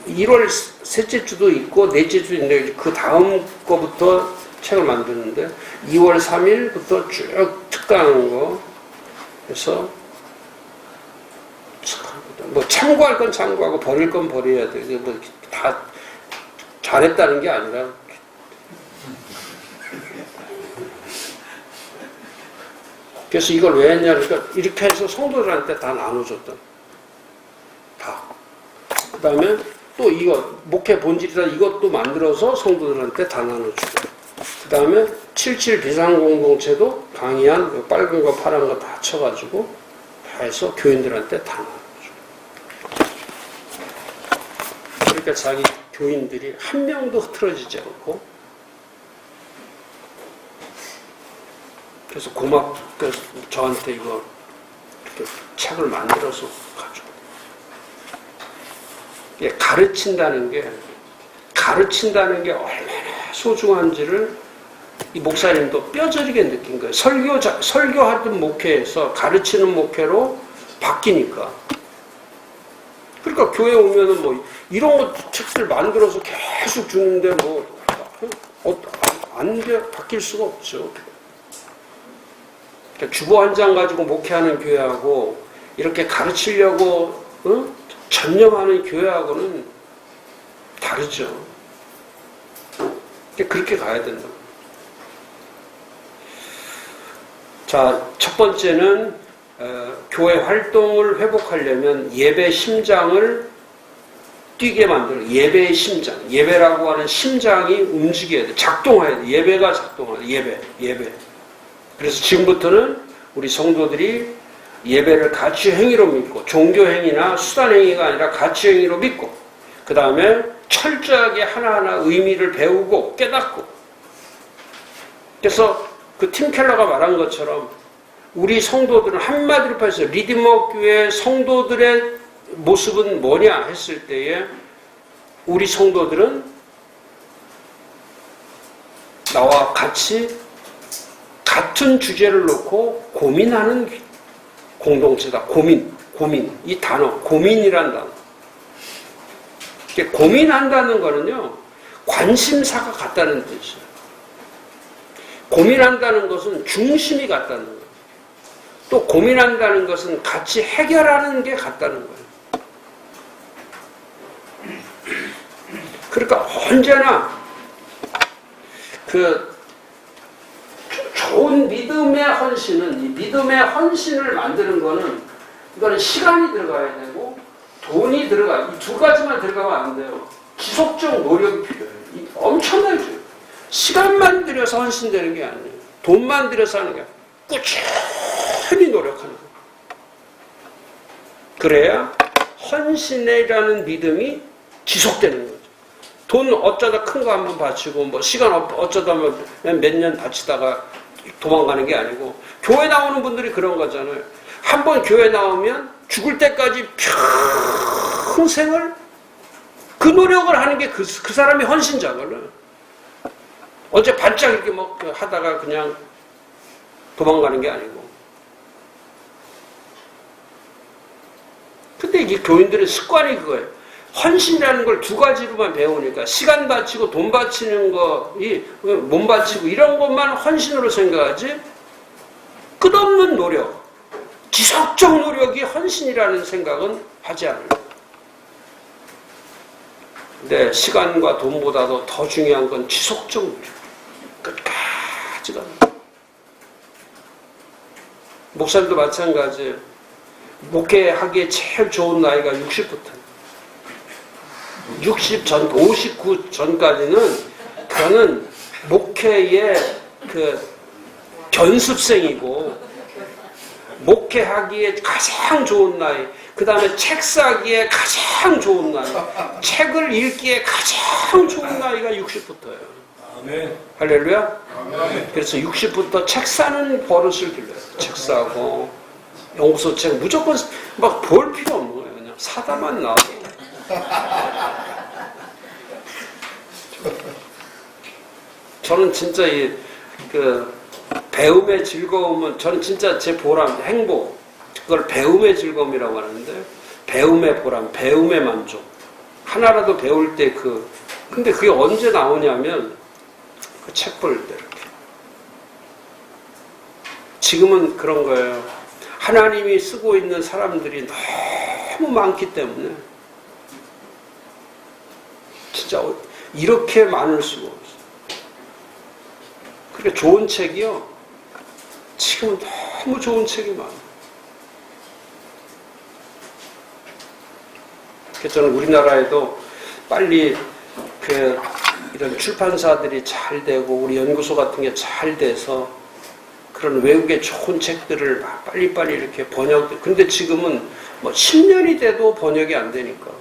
1월 셋째 주도 있고 넷째 주도 있는데 그 다음 거부터 책을 만드는데 2월 3일부터 쭉 특강한 거. 그래서 뭐 참고할 건 참고하고 버릴 건 버려야 돼. 뭐 다 잘했다는 게 아니라. 그래서 이걸 왜 했냐, 그러니까 이렇게 해서 성도들한테 다 나눠줬다. 다. 그 다음에 또 이거, 목회 본질이다 이것도 만들어서 성도들한테 다 나눠주고. 그 다음에 77 비상공동체도 강의한 빨간 거, 파란 거 다 쳐가지고 다 해서 교인들한테 다 나눠주고. 그러니까 자기 교인들이 한 명도 흐트러지지 않고 그래서 그래서 저한테 이거 이렇게 책을 만들어서 가지고. 가르친다는 게 얼마나 소중한지를 이 목사님도 뼈저리게 느낀 거예요. 설교하던 목회에서 가르치는 목회로 바뀌니까. 그러니까 교회 오면은 뭐 이런 거 책들 만들어서 계속 주는데 뭐 안 바뀔 수가 없죠. 그러니까 주보 한 장 가지고 목회하는 교회하고 이렇게 가르치려고 전념하는 교회하고는 다르죠. 그렇게 가야 된다. 자, 첫 번째는 교회 활동을 회복하려면 예배 심장을 뛰게 만들어. 예배의 심장. 예배라고 하는 심장이 움직여야 돼. 작동해야 돼. 예배가 작동해야 돼. 예배. 그래서 지금부터는 우리 성도들이 예배를 가치 행위로 믿고 종교 행위나 수단 행위가 아니라 가치 행위로 믿고 그 다음에 철저하게 하나하나 의미를 배우고 깨닫고. 그래서 그 팀 켈러가 말한 것처럼 우리 성도들은 한마디로 표현해서 리디머 교회 성도들의 모습은 뭐냐 했을 때에 우리 성도들은 나와 같이 같은 주제를 놓고 고민하는 공동체다. 고민. 이 단어, 고민이란 단어. 고민한다는 거는요, 관심사가 같다는 뜻이에요. 고민한다는 것은 중심이 같다는 거예요. 또 고민한다는 것은 같이 해결하는 게 같다는 거예요. 그러니까 언제나 좋은 믿음의 헌신은, 이 믿음의 헌신을 만드는 거는, 이거는 시간이 들어가야 되고, 돈이 이 두 가지만 들어가면 안 돼요. 지속적 노력이 필요해요. 엄청나게 필요해요. 시간만 들여서 헌신되는 게 아니에요. 돈만 들여서 하는 게 아니에요. 꾸준히 노력하는 거예요. 그래야 헌신이라는 믿음이 지속되는 거죠. 돈 어쩌다 큰 거 한번 바치고, 뭐 시간 어쩌다 몇 년 바치다가 도망가는 게 아니고 교회 나오는 분들이 그런 거잖아요. 한번 교회 나오면 죽을 때까지 평생을 그 노력을 하는 게 그 사람이 헌신자거든요. 어제 반짝 이렇게 뭐 하다가 그냥 도망가는 게 아니고. 근데 이게 교인들의 습관이 그거예요. 헌신이라는 걸 두 가지로만 배우니까 시간 바치고 돈 바치는 거, 몸 바치고 이런 것만 헌신으로 생각하지 끝없는 노력, 지속적 노력이 헌신이라는 생각은 하지 않아요. 근데 시간과 돈보다도 더 중요한 건 지속적 노력. 끝까지 가는 거예요. 목사님도 마찬가지예요. 목회하기에 제일 좋은 나이가 60부터. 60 전, 59 전까지는 그거는 목회의 그 견습생이고, 목회하기에 가장 좋은 나이, 그 다음에 책 사기에 가장 좋은 나이, 책을 읽기에 가장 좋은 나이가 60부터예요. 아멘. 할렐루야? 아멘. 그래서 60부터 책 사는 버릇을 길러요. 책 사고, 연구소 책 무조건 막 볼 필요 없는 거예요. 그냥 사다만 나와도. 저는 진짜 그 배움의 즐거움은, 저는 진짜 제 보람, 행복, 그걸 배움의 즐거움이라고 하는데, 배움의 보람, 배움의 만족. 하나라도 배울 때 근데 그게 언제 나오냐면 그 책 볼 때 이렇게. 지금은 그런 거예요. 하나님이 쓰고 있는 사람들이 너무 많기 때문에 진짜 이렇게 많을 수가 없어요. 그러니까 좋은 책이요. 지금은 너무 좋은 책이 많아요. 그래서 저는 우리나라에도 빨리 이런 출판사들이 잘 되고 우리 연구소 같은 게 잘 돼서 그런 외국의 좋은 책들을 빨리빨리 이렇게 근데 지금은 뭐 10년이 돼도 번역이 안 되니까.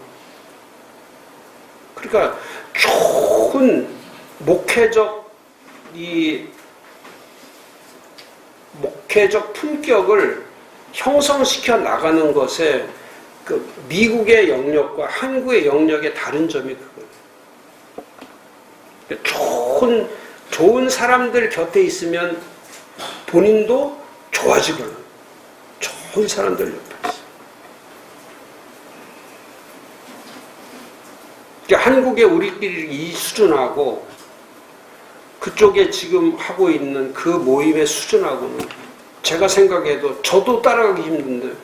그러니까 좋은 목회적 품격을 형성시켜 나가는 것에 그 미국의 영역과 한국의 영역의 다른 점이 그거예요. 좋은 사람들 곁에 있으면 본인도 좋아지거든. 좋은 사람들 옆에 있어. 그러니까 한국의 우리끼리 이 수준하고 그쪽에 지금 하고 있는 그 모임의 수준하고는 제가 생각해도 저도 따라가기 힘든데,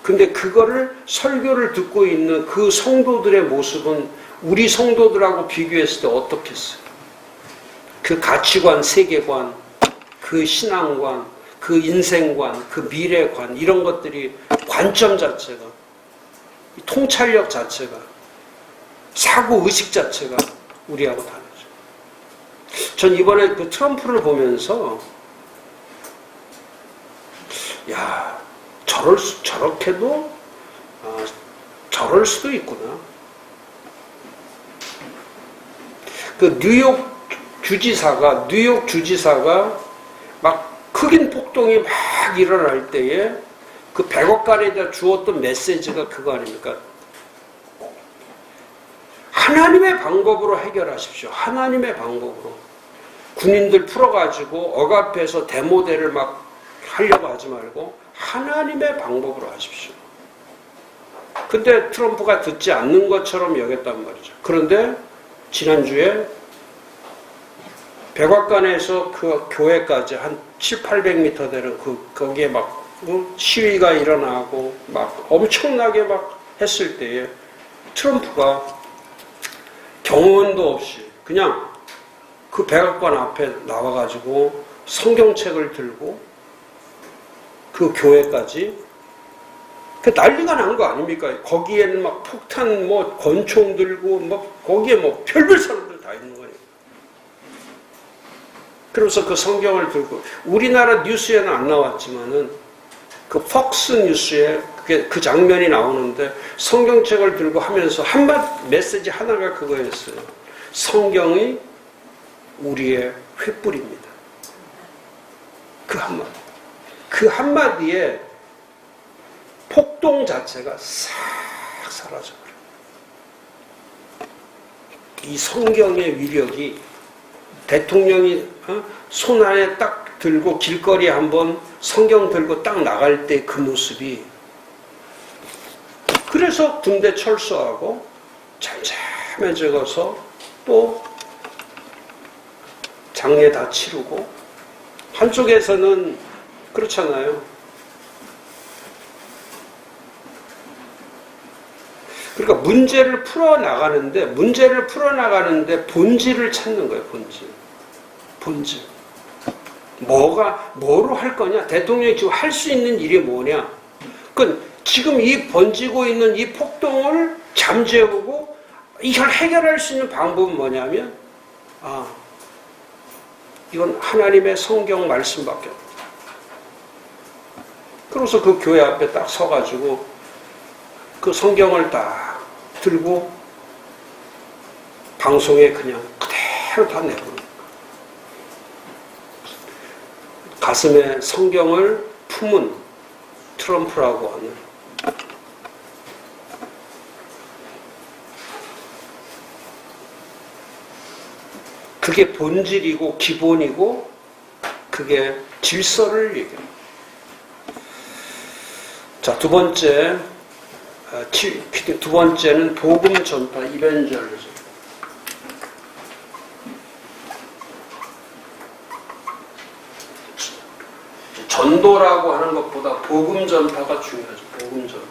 근데 그거를 설교를 듣고 있는 그 성도들의 모습은 우리 성도들하고 비교했을 때 어떻겠어요? 그 가치관, 세계관, 그 신앙관, 그 인생관, 그 미래관, 이런 것들이 관점 자체가, 통찰력 자체가, 사고의식 자체가 우리하고 다르죠. 전 이번에 그 트럼프를 보면서 야, 저렇게도 저럴 수도 있구나. 그 뉴욕 주지사가 막 흑인 폭동이 막 일어날 때에 그 100억간에다 주었던 메시지가 그거 아닙니까? 하나님의 방법으로 해결하십시오. 하나님의 방법으로. 군인들 풀어가지고 억압해서 데모대를 막 하려고 하지 말고 하나님의 방법으로 하십시오. 근데 트럼프가 듣지 않는 것처럼 여겼단 말이죠. 그런데 지난주에 백악관에서 그 교회까지 한 700~800m 되는 거기에 막 시위가 일어나고 막 엄청나게 막 했을 때에 트럼프가 경호원도 없이 그냥 그 백악관 앞에 나와가지고 성경책을 들고 그 교회까지 그 난리가 난 거 아닙니까? 거기에는 막 폭탄 뭐 권총 들고 뭐 거기에 뭐 별별 사람들 다 있는 거예요. 그래서 그 성경을 들고 우리나라 뉴스에는 안 나왔지만은 그 폭스 뉴스에 그 장면이 나오는데 성경책을 들고 하면서 메시지 하나가 그거였어요. 성경이 우리의 횃불입니다. 그 한마디. 그 한마디에 폭동 자체가 싹 사라져버려요. 이 성경의 위력이 대통령이 손 안에 딱 들고 길거리에 한번 성경 들고 딱 나갈 때 그 모습이, 그래서 군대 철수하고 잠잠해져서 또 장례 다 치르고, 한쪽에서는 그렇잖아요. 그러니까 문제를 풀어나가는데 본질을 찾는 거예요. 본질. 뭐로 할 거냐? 대통령이 지금 할 수 있는 일이 뭐냐? 그건 지금 이 번지고 있는 이 폭동을 잠재우고 이걸 해결할 수 있는 방법은 뭐냐면, 이건 하나님의 성경 말씀밖에 없다. 그래서 그 교회 앞에 딱 서가지고 그 성경을 딱 들고 방송에 그냥 그대로 다 내보는 거예요. 가슴에 성경을 품은 트럼프라고 하는, 그게 본질이고 기본이고 그게 질서를 얘기합니다. 자, 두 번째는 복음 전파, 이벤젤리즘. 전도라고 하는 것보다 복음 전파가 중요하죠. 복음 전파.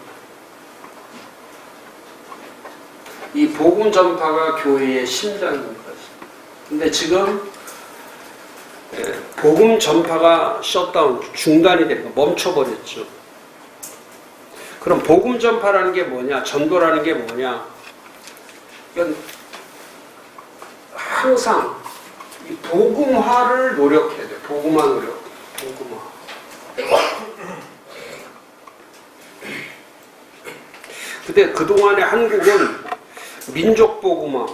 이 복음 전파가 교회의 심장입니다. 근데 지금 복음 전파가 셧다운, 중단이 되니까 멈춰버렸죠. 그럼 복음 전파라는 게 뭐냐? 전도라는 게 뭐냐? 이건 항상 이 복음화를 노력해야 돼요. 복음화. 근데 그동안에 한국은 민족 복음화,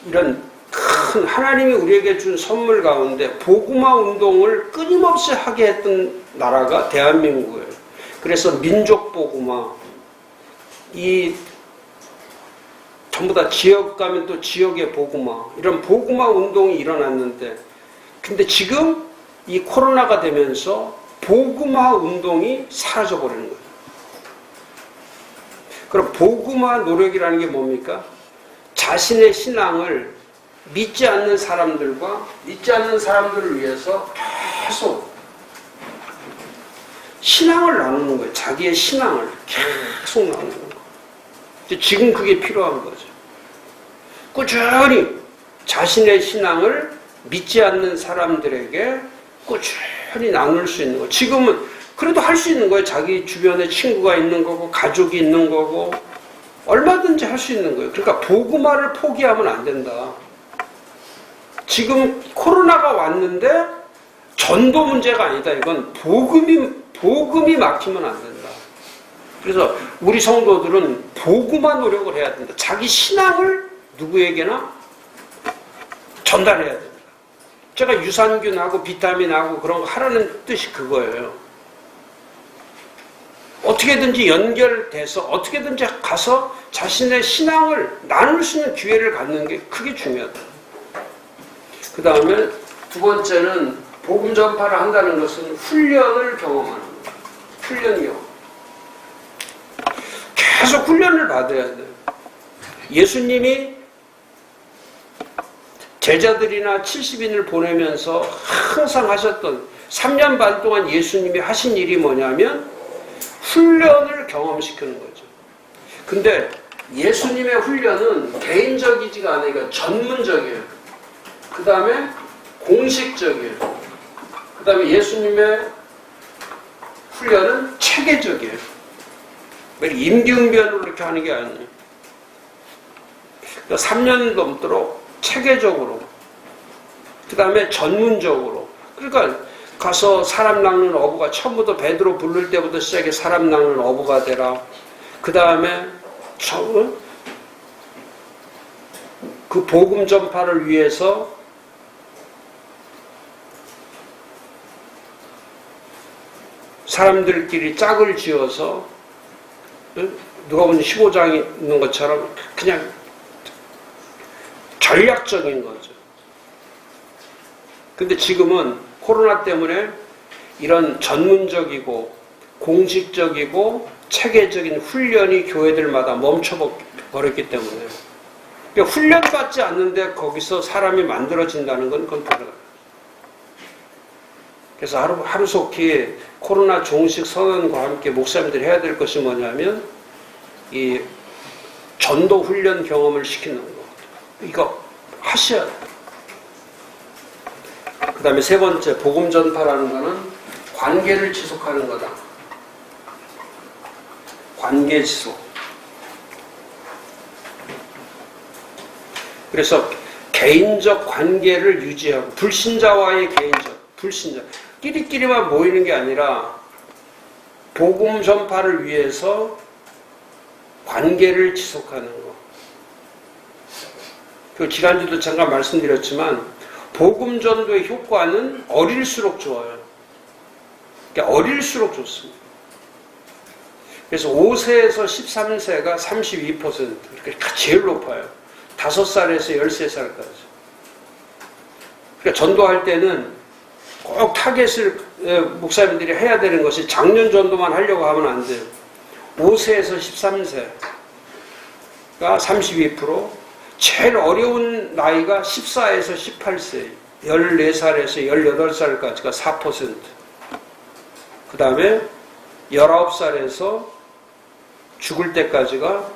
이런 큰 하나님이 우리에게 준 선물 가운데 복음화 운동을 끊임없이 하게 했던 나라가 대한민국이에요. 그래서 민족 복음화, 이 전부 다 지역 가면 또 지역의 복음화, 이런 복음화 운동이 일어났는데, 근데 지금 이 코로나가 되면서 복음화 운동이 사라져 버리는 거예요. 그럼 복음화 노력이라는 게 뭡니까? 자신의 신앙을 믿지 않는 사람들과 믿지 않는 사람들을 위해서 계속 신앙을 나누는 거예요. 자기의 신앙을 계속 나누는 거예요. 지금 그게 필요한 거죠. 꾸준히 자신의 신앙을 믿지 않는 사람들에게 꾸준히 나눌 수 있는 거예요. 지금은 그래도 할 수 있는 거예요. 자기 주변에 친구가 있는 거고 가족이 있는 거고 얼마든지 할 수 있는 거예요. 그러니까 복음화를 포기하면 안 된다. 지금 코로나가 왔는데 전도 문제가 아니다. 이건 복음이 막히면 안 된다. 그래서 우리 성도들은 복음화 노력을 해야 된다. 자기 신앙을 누구에게나 전달해야 된다. 제가 유산균하고 비타민하고 그런 거 하라는 뜻이 그거예요. 어떻게든지 연결돼서 어떻게든지 가서 자신의 신앙을 나눌 수 있는 기회를 갖는 게 그게 중요하다. 그 다음에 두 번째는 복음 전파를 한다는 것은 훈련을 경험하는 거예요. 훈련 경험. 계속 훈련을 받아야 돼요. 예수님이 제자들이나 70인을 보내면서 항상 하셨던 3년 반 동안 예수님이 하신 일이 뭐냐면 훈련을 경험시키는 거죠. 근데 예수님의 훈련은 개인적이지가 않으니까 전문적이에요. 그 다음에 공식적이에요. 그 다음에 예수님의 훈련은 체계적이에요. 임기응변으로 이렇게 하는 게 아니에요. 그러니까 3년 넘도록 체계적으로, 그 다음에 전문적으로. 그러니까 가서 사람 낚는 어부가 처음부터 베드로 부를 때부터 시작해 사람 낚는 어부가 되라. 그 다음에 그 복음 전파를 위해서 사람들끼리 짝을 지어서 누가 보면 15장이 있는 것처럼 그냥 전략적인 거죠. 근데 지금은 코로나 때문에 이런 전문적이고 공식적이고 체계적인 훈련이 교회들마다 멈춰버렸기 때문에, 그러니까 훈련받지 않는데 거기서 사람이 만들어진다는 건 그건 불가능해요. 그래서 하루속히 코로나 종식 선언과 함께 목사님들이 해야 될 것이 뭐냐면 이 전도 훈련 경험을 시키는 거. 이거 하셔야 돼요. 그 다음에 세 번째, 복음 전파라는 거는 관계를 지속하는 거다. 관계 지속. 그래서 개인적 관계를 유지하고, 불신자와의 불신자. 끼리끼리만 모이는 게 아니라 복음 전파를 위해서 관계를 지속하는 거. 그 지난주도 잠깐 말씀드렸지만 복음 전도의 효과는 어릴수록 좋아요. 그러니까 어릴수록 좋습니다. 그래서 5세에서 13세가 32%, 그러니까 제일 높아요. 5살에서 13살까지. 그러니까 전도할 때는 꼭 타겟을 목사님들이 해야 되는 것이 작년 전도만 하려고 하면 안 돼요. 5세에서 13세가 32%, 제일 어려운 나이가 14에서 18세, 14살에서 18살까지가 4%, 그 다음에 19살에서 죽을 때까지가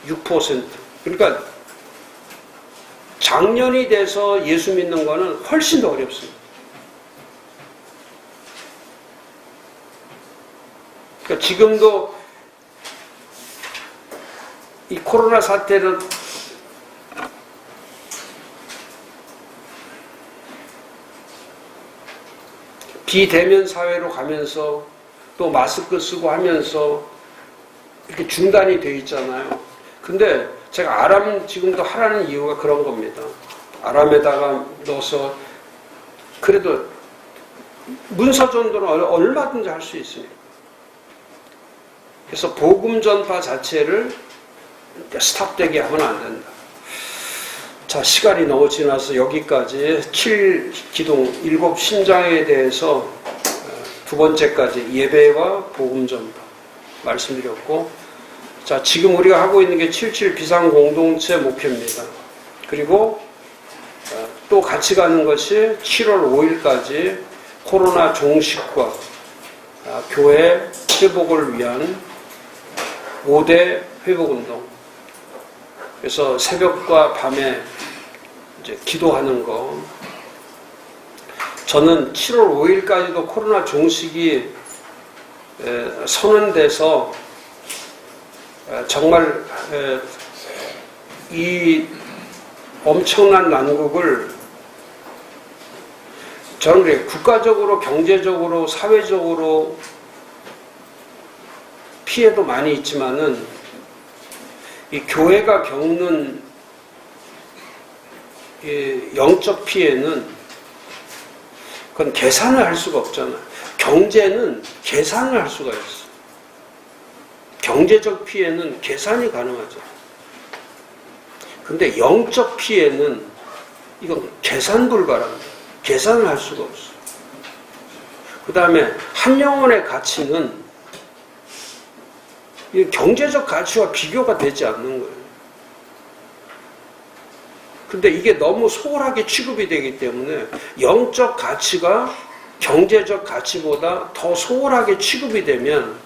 6%. 그러니까 장년이 돼서 예수 믿는 거는 훨씬 더 어렵습니다. 그러니까 지금도 이 코로나 사태는 비대면 사회로 가면서 또 마스크 쓰고 하면서 이렇게 중단이 돼 있잖아요. 근데 제가 아람 지금도 하라는 이유가 그런 겁니다. 아람에다가 넣어서 그래도 문서 전도는 얼마든지 할 수 있으니까. 그래서 복음 전파 자체를 스탑되게 하면 안 된다. 자, 시간이 너무 지나서 여기까지 7기둥 7신장에 대해서 두 번째까지 예배와 복음 전파 말씀드렸고, 자, 지금 우리가 하고 있는 게 77 비상공동체 목표입니다. 그리고 또 같이 가는 것이 7월 5일까지 코로나 종식과 교회 회복을 위한 5대 회복운동. 그래서 새벽과 밤에 이제 기도하는 거. 저는 7월 5일까지도 코로나 종식이 선언돼서 정말 이 엄청난 난국을 저는 그래요. 국가적으로, 경제적으로, 사회적으로 피해도 많이 있지만은 이 교회가 겪는 이 영적 피해는 그건 계산을 할 수가 없잖아요. 경제는 계산을 할 수가 있어. 경제적 피해는 계산이 가능하죠. 근데 영적 피해는 이건 계산 불가랍니다. 계산을 할 수가 없어. 그 다음에 한 영혼의 가치는 이 경제적 가치와 비교가 되지 않는 거예요. 근데 이게 너무 소홀하게 취급이 되기 때문에 영적 가치가 경제적 가치보다 더 소홀하게 취급이 되면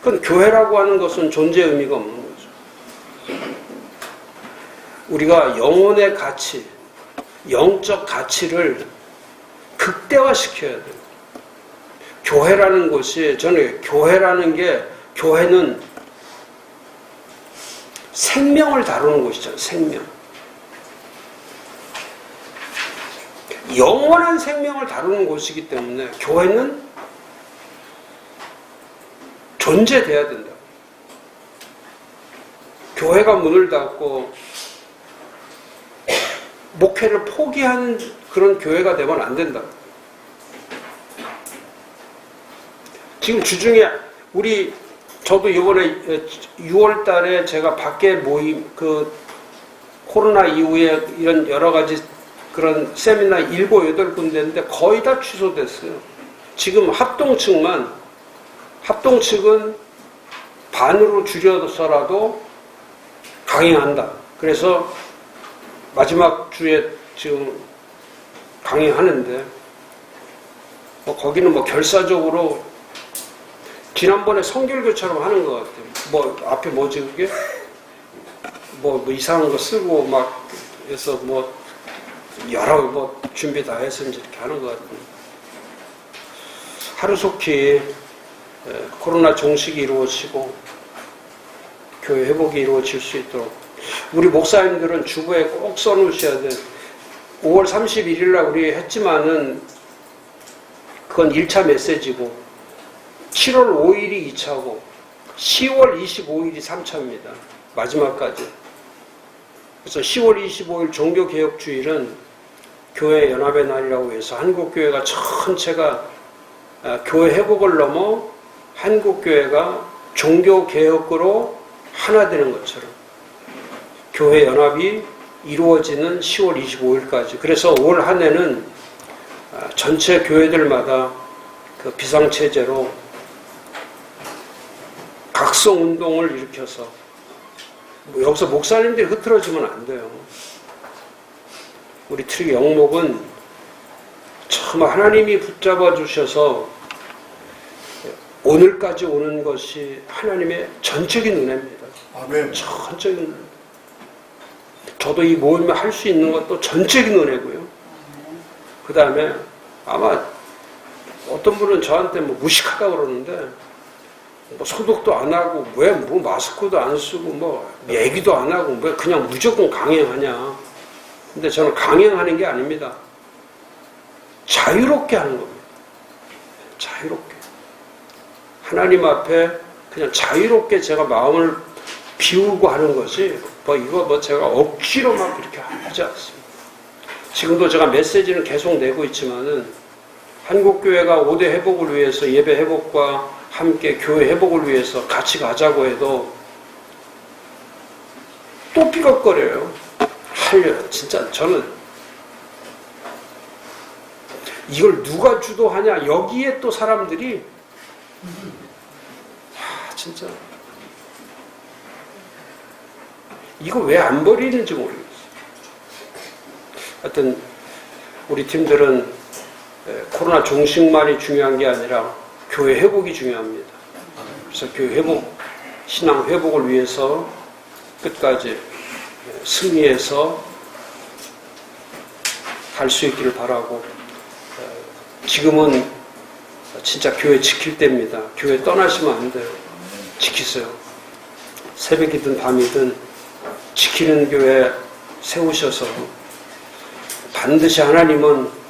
그건 교회라고 하는 것은 존재 의미가 없는 거죠. 우리가 영혼의 가치, 영적 가치를 극대화시켜야 돼요. 교회라는 것이, 저는 교회라는 게, 교회는 생명을 다루는 곳이잖아요. 생명. 영원한 생명을 다루는 곳이기 때문에 교회는 존재돼야 된다. 교회가 문을 닫고 목회를 포기한 그런 교회가 되면 안 된다. 지금 주중에 저도 이번에 6월 달에 제가 밖에 모임, 코로나 이후에 이런 여러 가지 그런 세미나 7, 8군데인데 거의 다 취소됐어요. 지금 합동측은 반으로 줄여서라도 강행한다. 그래서 마지막 주에 지금 강행하는데, 거기는 결사적으로 지난번에 성결교처럼 하는 것 같아요. 앞에 뭐지 그게? 이상한 거 쓰고 막 해서 여러 준비 다 해서 이제 이렇게 하는 것 같아요. 하루속히 코로나 종식이 이루어지고 교회 회복이 이루어질 수 있도록 우리 목사님들은 주보에 꼭 써놓으셔야 돼요. 5월 31일 날 우리 했지만은 그건 1차 메시지고 7월 5일이 2차고 10월 25일이 3차입니다. 마지막까지. 그래서 10월 25일 종교개혁주일은 교회 연합의 날이라고 해서 한국교회가 전체가 교회 회복을 넘어 한국교회가 종교개혁으로 하나 되는 것처럼 교회 연합이 이루어지는 10월 25일까지. 그래서 올 한 해는 전체 교회들마다 그 비상체제로 각성운동을 일으켜서 여기서 목사님들이 흐트러지면 안 돼요. 우리 트릭 영목은 참 하나님이 붙잡아 주셔서 오늘까지 오는 것이 하나님의 전적인 은혜입니다. 아멘. 전적인 은혜. 저도 이 모임에 할 수 있는 것도 전적인 은혜고요. 그 다음에 아마 어떤 분은 저한테 무식하다 그러는데 소독도 안 하고 왜 마스크도 안 쓰고 얘기도 안 하고 왜 그냥 무조건 강행하냐. 근데 저는 강행하는 게 아닙니다. 자유롭게 하는 겁니다. 자유롭게. 하나님 앞에 그냥 자유롭게 제가 마음을 비우고 하는 것이 제가 억지로 막 이렇게 하지 않습니다. 지금도 제가 메시지는 계속 내고 있지만은 한국교회가 5대 회복을 위해서 예배 회복과 함께 교회 회복을 위해서 같이 가자고 해도 또 삐걱거려요. 진짜 저는 이걸 누가 주도하냐. 여기에 또 사람들이 진짜 이거 왜 안 버리는지 모르겠어요. 하여튼 우리 팀들은 코로나 종식만이 중요한 게 아니라 교회 회복이 중요합니다. 그래서 교회 회복, 신앙 회복을 위해서 끝까지 승리해서 갈 수 있기를 바라고, 지금은 진짜 교회 지킬 때입니다. 교회 떠나시면 안 돼요. 지키세요. 새벽이든 밤이든 지키는 교회 세우셔서 반드시 하나님은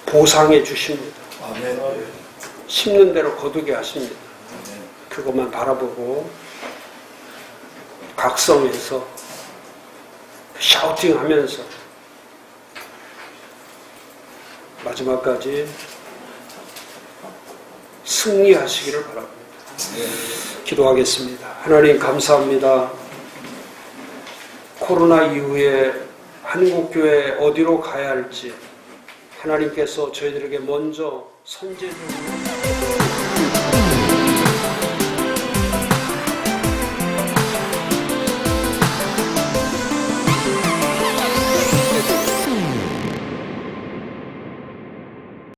보상해 주십니다. 아멘. 심는 대로 거두게 하십니다. 그것만 바라보고 각성해서 샤우팅하면서 마지막까지 승리하시기를 바랍니다. 기도하겠습니다. 하나님 감사합니다. 코로나 이후에 한국교회 어디로 가야 할지 하나님께서 저희들에게 먼저 선제적으로